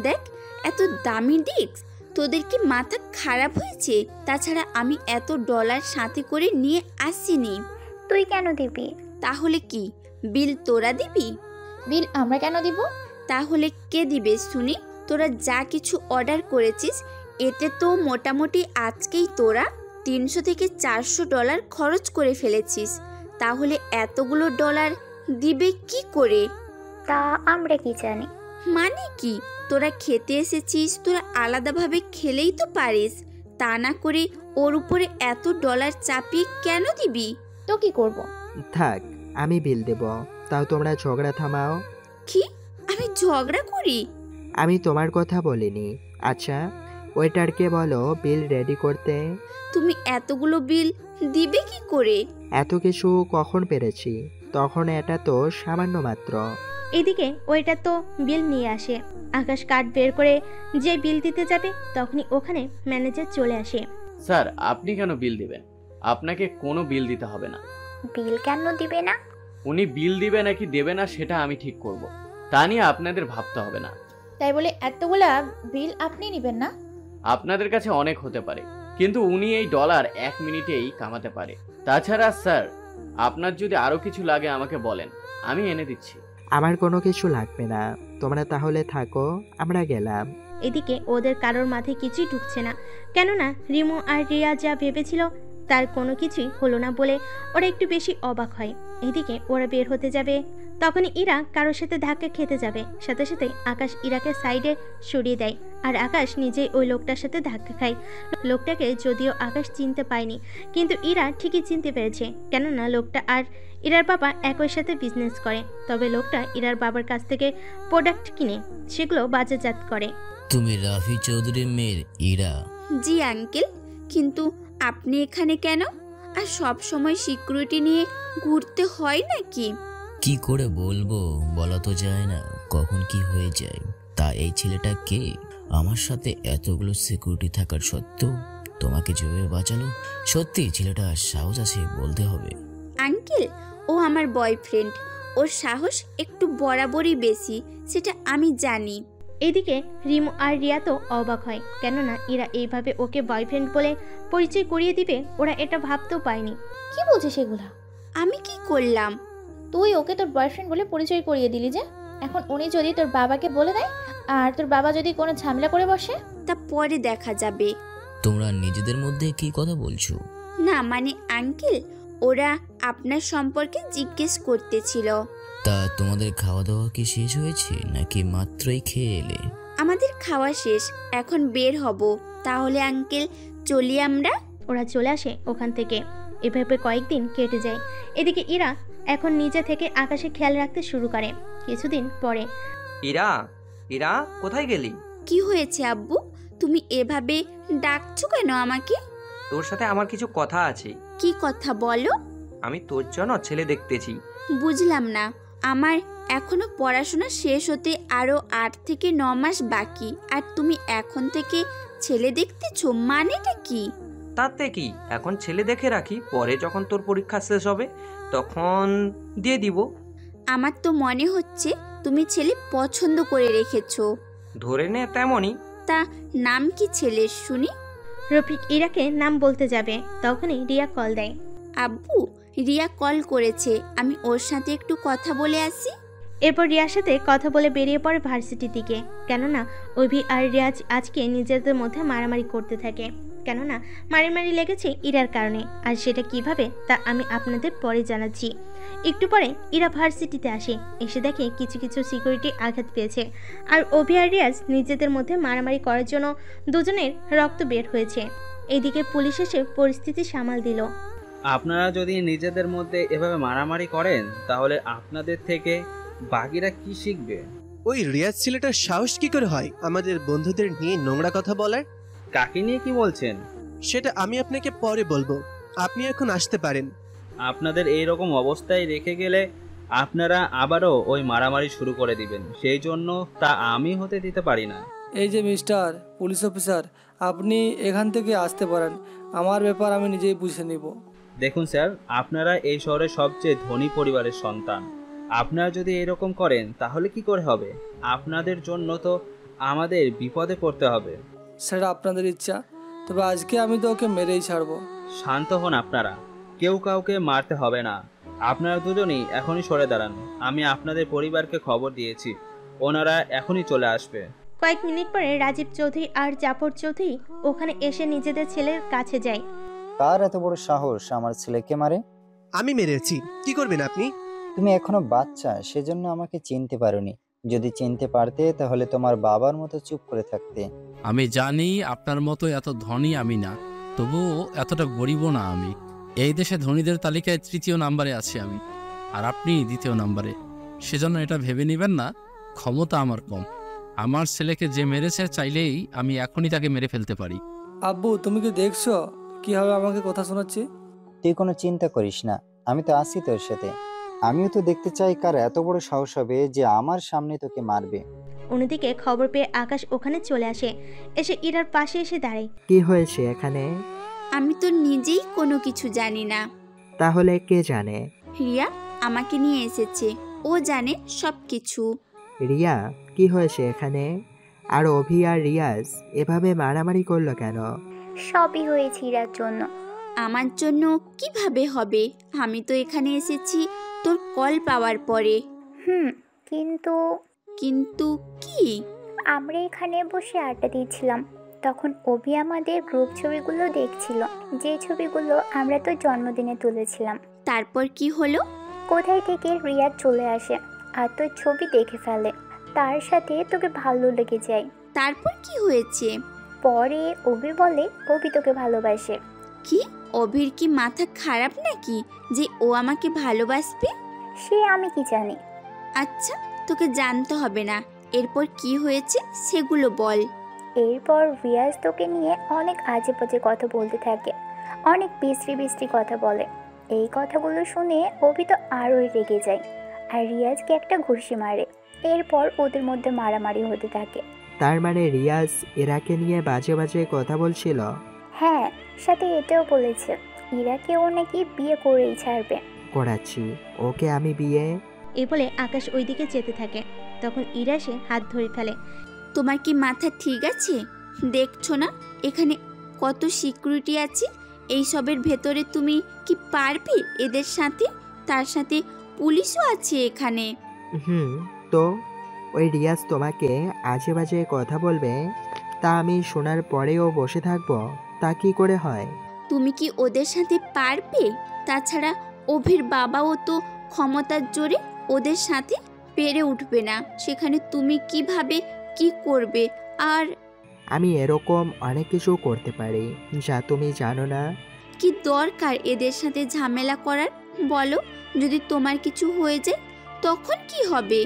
দেখ, এত দামি ড্রিঙ্কস, তোদের কি মাথা খারাপ হয়েছে? তাছাড়া আমি এত ডলার সাথে করে নিয়ে আসিনি। তুই কেন দিবি? তাহলে কি বিল তোরা দিবি? বিল আমরা কেন দিব? তাহলে কে দিবে শুনি? তোরা যা কিছু অর্ডার করেছিস এতে তো মোটামুটি আজকেই তোরা 300 থেকে 400 ডলার খরচ করে ফেলেছিস। তাহলে এতগুলো ডলার দিবে কি করে? তা আমরা কি জানি? মানে কি, তোরা খেতে এসেছিস, তোরা আলাদাভাবে খেলেই তো পারিস, তা না করে ওর উপরে এত ডলার চাপিয়ে কেন দিবি? তো কি করব? থাক, আমি বিল দেব, তাও তোমরা ঝগড়া থামাও। কি, আমি ঝগড়া করি? আমি তোমার কথা বলিনি। আচ্ছা, ওয়েটারকে বলো বিল রেডি করতে। তুমি এতগুলো বিল দিবে কি করে? এত কিছু কখন পেরেছি, তখন এটা তো সামান্য মাত্র। এদিকে ওইটা তো বিল নিয়ে আসে। আকাশ কার্ড বের করে যে বিল দিতে যাবে তখনই ওখানে ম্যানেজার চলে আসে। স্যার, আপনি কেন বিল দিবেন? আপনাকে কোনো বিল দিতে হবে না। বিল কেন দিবে না? উনি বিল দিবে নাকি দেবে না সেটা আমি ঠিক করব, তা নিয়ে আপনাদের ভাবতে হবে না। তাই বলে এতগুলা বিল আপনি নেবেন না? আপনাদের কাছে অনেক হতে পারে, কিন্তু উনি এই ডলার 1 মিনিটেই কামাতে পারে। তাছাড়া স্যার, আপনার যদি আরো কিছু লাগে আমাকে বলেন, আমি এনে দিচ্ছি। আমার কোনো কিছু লাগবে না, তোমরা তাহলে থাকো, আমরা গেলাম। এদিকে ওদের কারোর মাথায় কিছুই ঢুকছে না, কেননা রিমু আর রিয়া যা ভেবেছিল তার কোনো কিছুই হলো না বলে ওরা একটু বেশি অবাক হয়। এদিকে ওরা বের হতে যাবে, তখনই ইরা কারোর সাথে ধাক্কা খেতে যাবে, সাথে সাথে আকাশ ইরাকে সাইডে সরিয়ে দেয়, আর আকাশ নিজেই ওই লোকটার সাথে ধাক্কা খায়। লোকটাকে যদিও আকাশ চিনতে পায়নি, কিন্তু ইরা ঠিকই চিনতে পেরেছে, কেননা লোকটা আর ইরার বাবা একই সাথে বিজনেস করে। তবে লোকটা ইরার বাবার কাছ থেকে প্রোডাক্ট কিনে সেগুলো বাজারজাত করে। তুমি রাফি চৌধুরীর মেয়ের ইরা? জি আঙ্কেল, কিন্তু আপনি এখানে কেন? আর সব সময় সিকিউরিটি নিয়ে ঘুরতে হয় নাকি? কি করে বলবো, বলা তো যায় না, কখন কি হয়ে যায়। তা এই ছেলেটা কে? আমার সাথে এতগুলো সিকিউরিটি থাকার সত্ত্বেও তোমাকে যেভাবে বাঁচালো, সত্যি ছেলেটা সাহস আছে বলতে হবে। আঙ্কেল, ও আমার বয়ফ্রেন্ড, ওর সাহস একটু বরাবরই বেশি, সেটা আমি জানি। এদিকে রিমু আর রিয়া তো অবাক হয়, কেননা ইরা এইভাবে ওকে বয়ফ্রেন্ড বলে পরিচয় করিয়ে দিবে ওরা এটা ভাবতেও পায়নি। কি বলছে সেগুলা? আমি কি করলাম? তুই ওকে তোর বয়ফ্রেন্ড বলে পরিচয় করিয়ে দিলি যে, এখন উনি যদি তোর বাবাকে বলে দেয় আর তোর বাবা যদি কোনো ঝামেলা করে বসে? তা পরে দেখা যাবে। তোমরা নিজেদের মধ্যে কি কথা বলছো? না মানে আঙ্কেল, ওরা আপনার সম্পর্কে জিজ্ঞেস করতেছিল। তা তোমাদের খাওয়া দাওয়া কি শেষ হয়েছে নাকি মাত্রই খেয়ে এলে? আমাদের আমাদের খাওয়া শেষ, এখন বের হব। তাহলে আঙ্কেল চলি আমরা। ওরা চলে আসে ওখান থেকে। এভাবে কয়েকদিন কেটে যায়। এদিকে ইরা এখন নিজে থেকে আকাশে খেয়াল রাখতে শুরু করে। কিছুদিন পরে ইরা, ইরা কোথায় গেলি? কি হয়েছে আব্বু, তুমি এভাবে ডাকছো কেন আমাকে? তোর সাথে আমার কিছু কথা আছে। কি কথা বলো? আমি তোর জন্য ছেলে দেখতেছি। বুঝলাম না। আমার এখনো পড়াশোনা শেষ হতে আরো 8 থেকে 9 মাস বাকি, আর তুমি এখন থেকে ছেলে দেখতেছো, মানেটা কি? তাতে কি, এখন ছেলে দেখে রাখি, পরে যখন তোর পরীক্ষা শেষ হবে তখন দিয়ে দিব। আমার তো মনে হচ্ছে তুমি ছেলে পছন্দ করে রেখেছো। ধরে নে তেমনই। তা নাম কি ছেলের শুনি? রফিক ইরাকে নাম বলতে যাবে, তখনই রিয়া কল দেয়। আব্বু, রিয়া কল করেছে, আমি ওর সাথে একটু কথা বলে আসি। এরপর রিয়ার সাথে কথা বলে বেরিয়ে পড়ে ভার্সিটির দিকে। কেননা অভি আর রিয়াজ আজকে নিজেদের মধ্যে মারামারি করতে থাকে। কেননা মারামারি লেগেছে ইরার কারণে, আর সেটা কিভাবে তা আমি আপনাদের পরে জানাচ্ছি। একটু পরে ইরা ভার্সিটিতে আসে। এসে দেখে কিছু কিছু সিকিউরিটি আঘাত পেয়েছে, আর অভি আর রিয়াজ নিজেদের মধ্যে মারামারি করার জন্য দুজনের রক্ত বের হয়েছে। এদিকে পুলিশ এসে পরিস্থিতি সামাল দিল। আপনারা যদি নিজেদের মধ্যে এভাবে মারামারি করেন তাহলে আপনাদের থেকে বাকিরা কি শিখবে? ওই রিয়াজ ছেলেটার সাহস কি করে হয় আমাদের বন্ধুদের নিয়ে নোংরা কথা বলার? কাকে নিয়ে কি বলছেন? সেটা আমি আপনাকে পরে বলবো, আপনি এখন আসতে পারেন। আপনাদের এই রকম অবস্থায় রেখে গেলে আপনারা আবারও ওই মারামারি শুরু করে দিবেন, সেই জন্য তা আমি হতে দিতে পারি না। এই যে মিস্টার পুলিশ অফিসার, আপনি এখান থেকে আসতে পারেন, আমার ব্যাপার আমি নিজেই বুঝে নিব। দেখুন স্যার, আপনারা এই শহরের সবচেয়ে ধনী পরিবারের সন্তান। আপনারা যদি এরকম করেন তাহলে কি করে হবে? আপনাদের জন্য তো আমাদের বিপদে পড়তে হবে। সেটা আপনাদের ইচ্ছা, তবে আজকে আমি তো ওকে মেরেই ছাড়বো। শান্ত হন আপনারা, কেউ কাউকে মারতে হবে না। আপনারা দুজনই এখনই সরে দাঁড়ান। আমি আপনাদের পরিবারকে খবর দিয়েছি, ওনারা এখনই চলে আসবে। কয়েক মিনিট পরে রাজীব চৌধুরী আর জাফর চৌধুরী ওখানে এসে নিজেদের ছেলের কাছে যায়। কার এত বড় সাহস আমার ছেলেকে মারে? আমি মেরেছি, কি করবেন আপনি? তুমি এখনো বাচ্চা, সেজন্য আমাকে চিনতে পারোনি। যদি চিনতে পারতে তাহলে তোমার বাবার মতো চুপ করে থাকতে। আমি জানি আপনার মতো এত ধনী আমি না, তবুও এতটা গরিবও না আমি। এই দেশে ধনীদের তালিকায় 3য় নাম্বারে আছি আমি, আর আপনি 2য় নাম্বারে। সেজন্য এটা ভেবে নেবেন না ক্ষমতা আমার কম। আমার ছেলেকে যে মেরেছে চাইলেই আমি এখনই তাকে মেরে ফেলতে পারি। আব্বু, তুমি কি দেখছো কিভাবে আমাকে কথা শোনাচ্ছি? তুই কোনো চিন্তা করিস না, আমি তো আছি তোর সাথে। আমিও তো দেখতে চাই কার এত বড় সাহস হবে যে আমার সামনে তোকে মারবে। অন্যদিকে খবর পেয়ে আকাশ ওখানে চলে আসে। এসে ইরার পাশে এসে দাঁড়ায়। কি হয়েছে এখানে? আমি তো নিজেই কোনো কিছু জানি না। তাহলে কে জানে? রিয়া আমাকে নিয়ে এসেছে, ও জানে সব কিছু। রিয়া, কি হয়েছে এখানে? আর অভি আর রিয়াজ এভাবে মারামারি করলো কেন? সবই হয়েছে ইরার জন্য। আমার জন্য কিভাবে হবে? আমি তো এখানে এসেছি তোর কল পাওয়ার পরে। কিন্তু কিন্তু কি? আমরা এখানে বসে আড্ডা দিচ্ছিলাম, তখন অভি আমাদের গ্রুপ ছবিগুলো দেখছিল, যে ছবিগুলো আমরা তো জন্মদিনে তুলেছিলাম। তারপর কি হলো? কোথায় থেকে রিয়াজ চলে আসে আর তোর ছবি দেখে ফেলে, তার সাথে তোকে ভালো লেগে যায়। তারপর কি হয়েছে? পরে অভি বলে অভি তোকে ভালোবাসে। কি? অভির কি মাথা খারাপ নাকি যে ও আমাকে ভালোবাসবে? সে আমি কি জানি। আচ্ছা, তোকে জানতে হবে না। এরপর কি হয়েছে সেগুলো বল। এরপর রিয়াজ তোকে নিয়ে অনেক আজে বাজে কথা বলতে থাকে, অনেক বিশ্রী বিশ্রী কথা বলে। এই কথাগুলো শুনে অভি তো আরোই রেগে যায় আর রিয়াজকে একটা ঘুষি মারে। এরপর ওদের মধ্যে মারামারি হতে থাকে। তার মানে রিয়াজ ইরাকে নিয়ে বাজে বাজে কথা বলছিল? হ্যাঁ, সাথে এটাও বলেছে ইরাকে ও নাকি বিয়ে করেই ছাড়বে। করাচ্ছি ওকে আমি বিয়ে। এই বলে আকাশ ওইদিকে যেতে থাকে। তখন ইরা সে হাত ধরে ফেলে। তোমার কি মাথা ঠিক আছে? দেখছো না এখানে কত সিকিউরিটি আছে? এই সবের ভেতরে তুমি কি পারবে এদের সাথে? তার সাথে পুলিশও আছে এখানে। তো ওই রিয়াজ তোমাকে আজে বাজে কথা বলবে, তা আমি শোনার পরেও বসে থাকবো? তা কি করে হয়? তুমি কি ওদের সাথে পারবে? তাছাড়া অভির বাবাও তো ক্ষমতার জোরে ওদের সাথে পেরে উঠবে না। সেখানে তুমি কিভাবে কি করবে আর আমি এরকম অনেক কিছু করতে পারি যা তুমি জানো না। কি দরকার এদের সাথে ঝামেলা করার? বলো, যদি তোমার কিছু হয়ে যায় তখন কি হবে?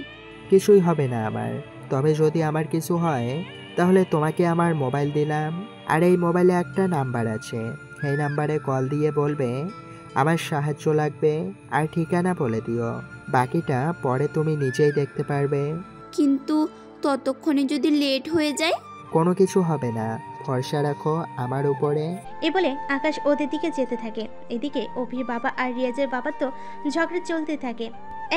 কিছুই হবে না আমার। তবে যদি আমার কিছু হয় তাহলে তোমাকে আমার মোবাইল দিলাম, আর এই মোবাইলে একটা নাম্বার আছে। সেই নাম্বারে কল দিয়ে বলবে আমার সাহায্য লাগবে, আর ঠিকানা বলে দিও। বাকিটা পরে তুমি নিজেই দেখতে পারবে। কিন্তু ততক্ষণে যদি লেট হয়ে যায়? কোনো কিছু হবে না, ভরসা রাখো আমার উপরে। এ বলে আকাশ ওদের দিকে যেতে থাকে। এদিকে অভির বাবা আর রিয়াজের বাবা তো ঝগড়া চলতে থাকে।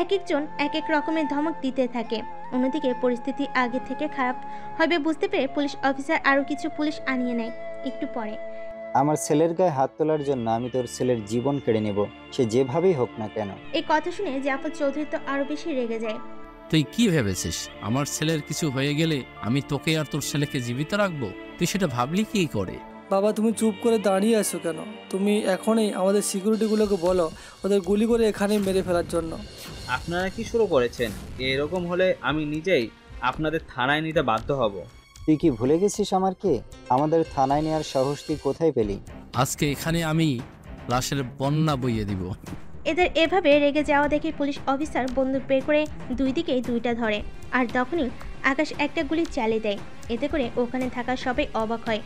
এক একজন এক এক রকমের ধমক দিতে থাকে। অন্যদিকে পরিস্থিতি আগে থেকে খারাপ হবে বুঝতে পেরে পুলিশ অফিসার আরও কিছু পুলিশ আনিয়ে নেয়। একটু পরে, আমার ছেলের গায়ে হাত তোলার জন্য আমি তোর ছেলের জীবন কেড়ে নেব, সে যেভাবেই হোক না কেন। এই কথা শুনে জাফর চৌধুরী তো আরো বেশি রেগে যায়। তুই কি ভেবেছিস আমার ছেলের কিছু হয়ে গেলে আমি তোকে আর তোর ছেলেকে জীবিত রাখবো? তুই সেটা ভাবলি কি করে? বাবা, তুমি চুপ করে দাঁড়িয়ে আছো কেন? তুমি এখনই আমাদের সিকিউরিটিগুলোকে বলো ওদের গুলি করে এখানেই মেরে ফেলার জন্য। আপনারা কি শুরু করেছেন? এরকম হলে আমি নিজেই আপনাদের থানায় নিতে বাধ্য হব। তুই কি ভুলে গেছিস আমার কে? আমাদের থানায় নেওয়ার সাহস তুই কোথায় পেলি? আজকে এখানে আমি লাশের বন্যা বইয়ে দিব। এদের এভাবে রেগে যাওয়া দেখে পুলিশ অফিসার বন্দুক বের করে দুই দিকেই দুইটা ধরে। আর তখনই আকাশ একটা গুলি চালিয়ে দেয়। এতে করে ওখানে থাকা সবাই অবাক হয়।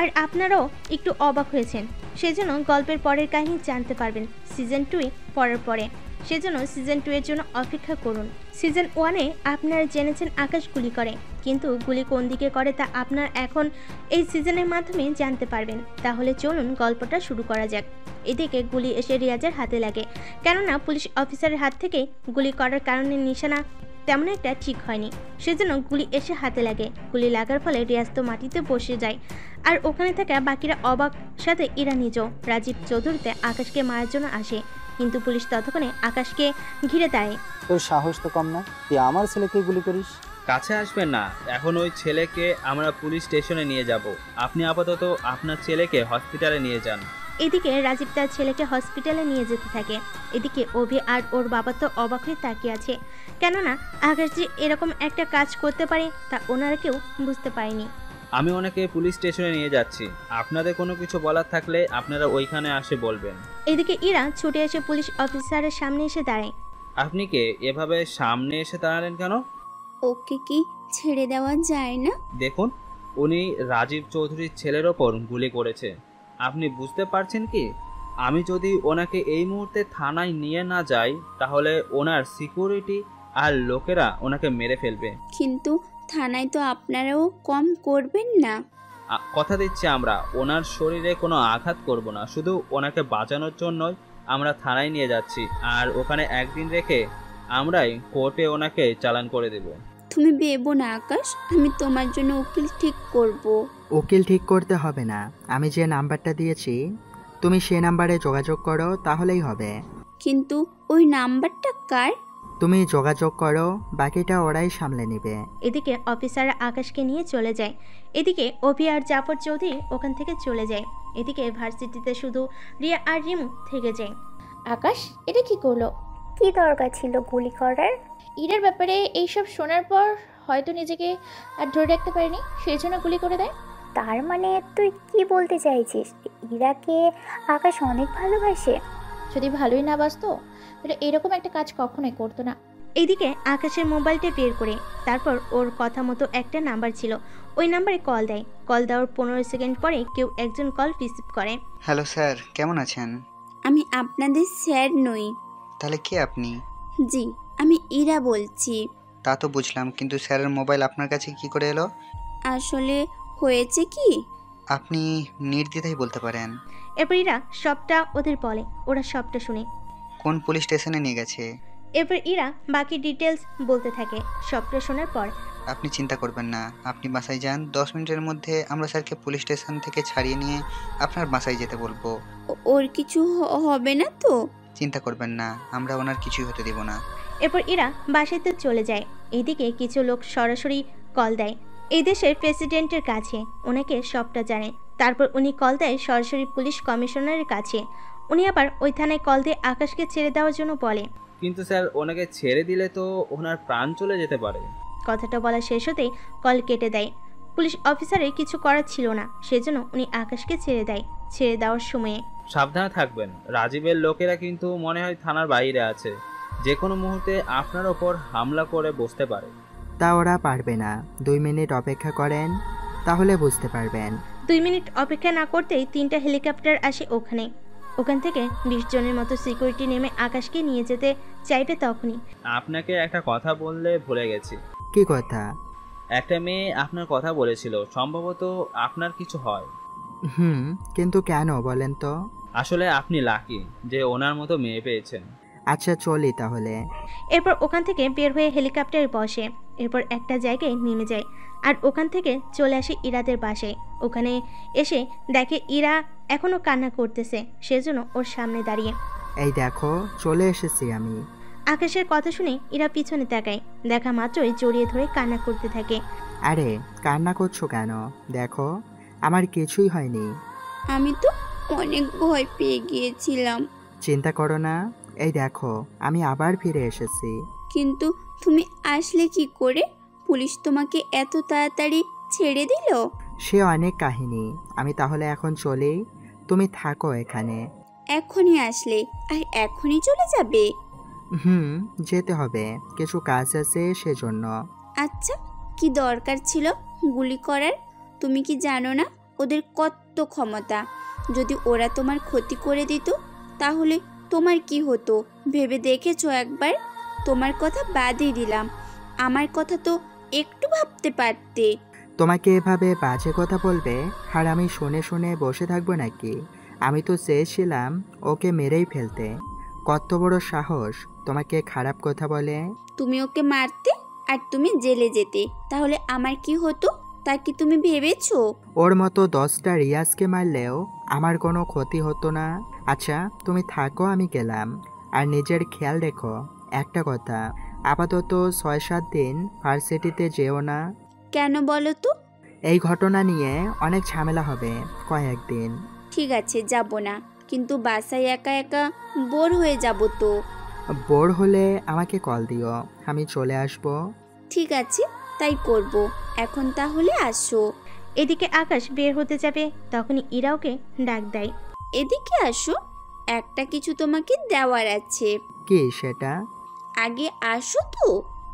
আর আপনারাও একটু অবাক হয়েছেন। সেজন্য গল্পের পরের কাহিনী জানতে পারবেন সিজন 2 পরের পরে। সেজন্য সিজন 2 এর জন্য অপেক্ষা করুন। সিজন 1-এ আপনারা জেনেছেন আকাশ গুলি করে, কিন্তু গুলি কোন দিকে করে তা আপনারা এখন এই সিজনের মাধ্যমে জানতে পারবেন। তাহলে চলুন গল্পটা শুরু করা যাক। এদিকে গুলি এসে রিয়াজের হাতে লাগে, কেননা পুলিশ অফিসারের হাত থেকে গুলি করার কারণে নিশানা তেমন একটা ঠিক হয়নি। সেজন্য গুলি এসে হাতে লাগে। গুলি লাগার ফলে রিয়াজ তো মাটিতে বসে যায়। আর ওখানে থাকা বাকিরা অবাক, সাথে ইরা নিজেও। রাজীব চৌধুরীতে আকাশকে মারার জন্য আসে, কিন্তু পুলিশ ততক্ষণে আকাশকে ঘিরে দাঁড়ায়। তোর সাহস তো কম না, তুই আমার ছেলেকে গুলি করিস? কাছে আসবেন না, এখন ওই ছেলেকে আমরা পুলিশ স্টেশনে নিয়ে যাব। আপনি আপাতত আপনার ছেলেকে হসপিটালে নিয়ে যান। এদিকে রাজীব তার ছেলেকে হসপিটালে নিয়ে যেতে থাকে। এদিকে অভি আর ওর বাবা তো অবাক হয়ে তাকিয়ে আছে, কেননা আকাশ যে এরকম একটা কাজ করতে পারে তা ওনারা কেউ বুঝতে পারেনি। আমি ওনাকে পুলিশ স্টেশনে নিয়ে যাচ্ছি। আপনাদের কোনো কিছু বলার থাকলে আপনারা ওইখানে আসে বলবেন। এদিকে ইরা ছুটে এসে পুলিশ অফিসারের সামনে এসে দাঁড়ায়। আপনি কে এভাবে সামনে এসে দাঁড়ালেন কেন? ওকে কি ছেড়ে দেওয়া যায় না? দেখুন, উনি রাজীব চৌধুরীর ছেলের ওপর গুলি করেছে। আপনি বুঝতে পারছেন কি? আমি যদি ওনাকে এই মুহূর্তে থানায় নিয়ে না যাই তাহলে ওনার সিকিউরিটি আর লোকেরা ওনাকে মেরে ফেলবে। কিন্তু থানায় তো আপনারাও কম করবেন না। কথা দিচ্ছি, আমরা ওনার শরীরে কোনো আঘাত করব না, শুধু ওনাকে বাঁচানোর জন্যই আমরা থানায় নিয়ে যাচ্ছি। আর ওখানে একদিন রেখে আমরাই কোর্টে ওনাকে চালান করে দেব। তুমি ভেবো না আকাশ, আমি তোমার জন্য উকিল ঠিক করব। উকিল ঠিক করতে হবে না, আমি যে নাম্বারটা দিয়েছি তুমি সে নাম্বারে যোগাযোগ করো, তাহলেই হবে। কিন্তু ওই নাম্বারটা কার? তুমি যোগাযোগ করো, বাকিটা ওরাই সামলে নেবে। এদিকে অফিসাররা আকাশকে নিয়ে চলে যায়। এদিকে অভি আর জাফর চৌধুরী ওখান থেকে চলে যায়। এদিকে ভার্সিটিতে শুধু রিয়া আর রিমু থেকে যায়। আকাশ এটা কি করলো? কি দরকার ছিল গুলি করার? ইরার ব্যাপারে এইসব শোনার পর হয়তো নিজেকে আর ধরে রাখতে পারেনি, সেই জন্য গুলি করে দেয়। তার মানে তুই কি বলতে চাইছিস ইরাকে আকাশ অনেক ভালোবাসে? যদি ভালোই না বাসতো তাহলে এরকম একটা কাজ কখনোই করতো না। এদিকে আকাশের মোবাইলটা বের করে তারপর ওর কথা মতো একটা নাম্বার ছিল, ওই নাম্বারে কল দেয়। কল দেওয়ার 15 সেকেন্ড পরে কেউ একজন কল রিসিভ করে। হ্যালো স্যার, কেমন আছেন? আমি আপনাদের স্যার নই। তাহলে কে আপনি? জি, আমি ইরা বলছি। তা তো বুঝলাম, কিন্তু স্যারের মোবাইল আপনার কাছে কি করে এলো? আসলে হয়েছে কি, আপনি নির্দ্বিধায় বলতে পারেন। এরপর ইরা সবটা ওদের বলে, ওরা সবটা শুনে। কোন পুলিশ স্টেশনে নিয়ে গেছে? এরপর ইরা বাকি ডিটেলস বলতে থাকে। সবটা শোনার পর আপনি চিন্তা করবেন না, আপনি বাসায় যান। 10 মিনিটের মধ্যে আমরা স্যারকে পুলিশ স্টেশন থেকে ছাড়িয়ে নিয়ে আপনার বাসায় যেতে বলবো। ওর কিছু হবে না তো? চিন্তা করবেন না, আমরা ওনার কিছুই হতে দেব না। এরপর ইরা বাসাতে চলে যায়। এদিকে কিছু লোক সরাসরি কল দেয় এই দেশের প্রেসিডেন্টের কাছে, ওনাকে সবটা জানে। তারপর উনি কল দেয় সরাসরি পুলিশ কমিশনারের কাছে। উনি আবার ওই থানায় কল দিয়ে আকাশকে ছেড়ে দেওয়ার জন্য বলে। কিন্তু স্যার, ওনাকে ছেড়ে দিলে তো ওনার প্রাণ চলে যেতে পারে। কথাটা বলা শেষ হতেই কল কেটে দেয়। পুলিশ অফিসারের কিছু করার ছিল না, সেজন্য উনি আকাশকে ছেড়ে দেয়। ছেড়ে দেওয়ার সময়ে সাবধানে থাকবেন, রাজীবের লোকেরা কিন্তু মনে হয় থানার বাইরে আছে, যে কোনো মুহূর্তে আপনার ওপর হামলা করে বসতে পারে। তা ওরা পারবে না, 2 মিনিট অপেক্ষা করেন, তাহলে বুঝতে পারবেন। 2 মিনিট অপেক্ষা না করতেই 3টা হেলিকপ্টার আসে ওখানে। ওখান থেকে 20 জনের মতো সিকিউরিটি নেমে আকাশকে নিয়ে যেতে চাইবে। তখনই আপনাকে একটা কথা বললে ভুলে গেছি। কি কথা? একটা মেয়ে আপনার কথা বলেছিল, সম্ভবত আপনার কিছু হয়। কিন্তু কেন বলেন তো? আসলে আপনি লাকি যে ওনার মতো মেয়ে পেয়েছেন। আচ্ছা চলি তাহলে। এরপর ওখান থেকে বের হয়ে হেলিকপ্টারে বসে, এরপর একটা জায়গায় নেমে যায় আর ওখান থেকে চলে আসে ইরাদের বাসায়। ওখানে এসে দেখে ইরা এখনো কান্না করতেছে, সেজন্য ওর সামনে দাঁড়িয়ে। এই দেখো চলে এসেছি আমি। আকাশের কথা শুনে ইরা পিছনে তাকায়, দেখা মাত্রই জড়িয়ে ধরে কান্না করতে থাকে। আরে কান্না করছো কেন? দেখো আমার কিছুই হয়নি। আমি তো অনেক ভয় পেয়ে গিয়েছিলাম। চিন্তা করো না, এই দেখো আমি আবার ফিরে এসেছি। কিন্তু তুমি আসলে কি করে? পুলিশ তোমাকে এত তাড়াতাড়ি ছেড়ে দিল? সে অনেক কাহিনী, আমি তাহলে এখন চলি, তুমি থাকো এখানে। এখনই আসলে আর এখনই চলে যাবে? যেতে হবে, কিছু কাজ আছে সেজন্য। আচ্ছা, কি দরকার ছিল গুলি করার? তুমি কি জানো না ওদের কত ক্ষমতা? যদি ওরা তোমার ক্ষতি করে দিত তাহলে তোমার কি হতো ভেবে দেখেছো একবার? তোমার কথা বাদই দিলাম, আমার কথা তো একটু ভাবতে পারতে। তোমাকে এভাবে বাজে কথা বলবে আর আমি শুনে শুনে বসে থাকবো নাকি? আমি তো চেয়েছিলাম ওকে মেরেই ফেলতে। কত বড় সাহস তোমাকে খারাপ কথা বলে? তুমি ওকে মারতে আর তুমি জেলে যেতে, তাহলে আমার কি হতো তা কি তুমি ভেবেছো? ওর মতো 10টা রিয়াজকে মারলেও আমার কোনো ক্ষতি হতো না। আচ্ছা তুমি থাকো, আমি গেলাম। আর নিজের খেয়াল রেখো। একটা কথা, আপাতত 6-7 দিন ভার্সিটিতে যেও না। কেন বলো তো? এই ঘটনা নিয়ে অনেক ঝামেলা হবে কয়েকদিন। ঠিক আছে যাব না, কিন্তু বাসায় একা একা বোর হয়ে যাব তো। বোর হলে আমাকে কল দিও, আমি চলে আসব। ঠিক আছে তাই করব, এখন তাহলে আসো। এদিকে আকাশ বের হতে যাবে, তখনই ইরা ওকে ডাক দেয়। এদিকে আসো, একটা কিছু তোমাকে দেওয়ার আছে। কি সেটা? আগে আসো তো,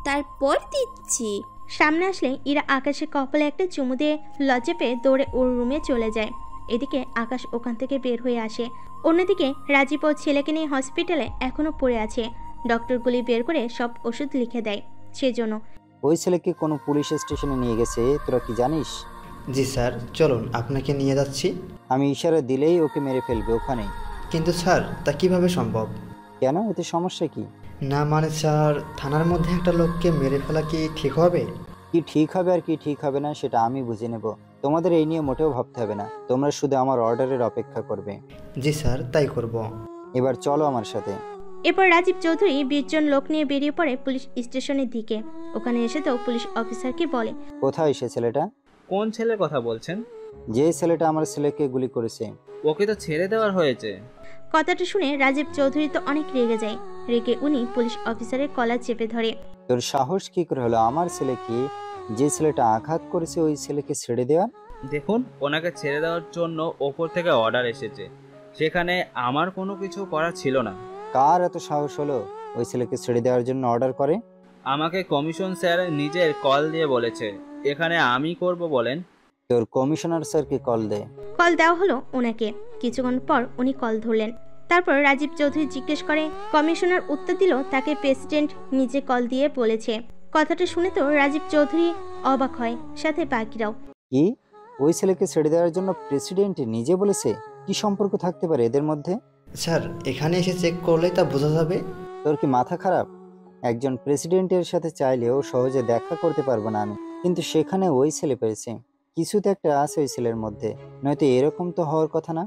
তারপর দিচ্ছি। সামনে আসলে ইরা আকাশের কপালে একটা চুমু দিয়ে লজ্জা পেয়ে দৌড়ে ওর রুমে চলে যায়। এদিকে আকাশ ওখান থেকে বের হয়ে আসে। অন্যদিকে রাজীব ও ছেলেকে নিয়ে হসপিটালে এখনো পড়ে আছে। ডক্টরগুলি বের করে সব ওষুধ লিখে দেয়। সেজন্য ওই ছেলেকে কোনো পুলিশ স্টেশনে নিয়ে গেছে, তোরা কি জানিস? জি স্যার, চলুন আপনাকে নিয়ে যাচ্ছি। আমি ইশারা দিলেই ওকে মেরে ফেলবে ওখানে। কিন্তু স্যার তা কিভাবে সম্ভব? কেন, এতে সমস্যা কি? না মানে স্যার, থানার মধ্যে একটা লোককে মেরে ফেলা কি ঠিক হবে? কি ঠিক হবে আর কি ঠিক হবে না সেটা আমি বুঝে নেব। তোমাদের এই নিয়ে মোটেও ভাবতে হবে না, তোমরা শুধু আমার অর্ডারের অপেক্ষা করবে। জি স্যার, তাই করব। এবার চলো আমার সাথে। এরপর রাজীব চৌধুরী 20 জন লোক নিয়ে বেরিয়ে পড়ে পুলিশ স্টেশনের দিকে। ওখানে এসে তো পুলিশ অফিসারকে বলে, কোথায় সে ছেলেটা? কোন ছেলের কথা বলছেন? যে ছেলেটা আমার ছেলেকে গুলি করেছে। ওকে তো ছেড়ে দেওয়ার হয়েছে। কথাটা শুনে রাজীব চৌধুরী তো অনেক রেগে যায়। রেগে উনি পুলিশ অফিসারের কলার চেপে ধরে। তোর সাহস কি করে হলো আমার ছেলেকে, যে ছেলেটা আঘাত করেছে ওই ছেলেকে ছেড়ে দেওয়া? দেখুন, ওনাকে ছেড়ে দেওয়ার জন্য ওপর থেকে অর্ডার এসেছে, সেখানে আমার কোনো কিছু করার ছিল না। কার এত সাহস হলো ওই ছেলেকে ছেড়ে দেওয়ার জন্য অর্ডার করে? আমাকে কমিশন স্যার নিজের কল দিয়ে বলেছে, এখানে আমি করব বলেন। তোর কমিশনার স্যারকে কল দে। কল দেওয়া হলো ওনাকে। কিছুক্ষণ পর উনি কল ধরলেন। তারপর রাজীব চৌধুরী জিজ্ঞেস করে, কমিশনার উত্তর দিল তাকে প্রেসিডেন্ট নিজে কল দিয়ে বলেছে। কথাটা শুনে তো রাজীব চৌধুরী অবাক হয়, সাথে বাকিরাও। কি, ওই ছেলেকে ছেড়ে দেওয়ার জন্য প্রেসিডেন্ট নিজে বলেছে? কি সম্পর্ক থাকতে পারে এদের মধ্যে? স্যার এখানে এসে চেক করলেই তা বোঝা যাবে। তোর কি মাথা খারাপ? একজন প্রেসিডেন্টের সাথে চাইলেও সহজে দেখা করতে পারবো না আমি, কিন্তু সেখানে ওই ছেলে পেয়েছে। কিছু তো একটা আছে ওই ছেলের মধ্যে, নয়তো এরকম তো হওয়ার কথা না।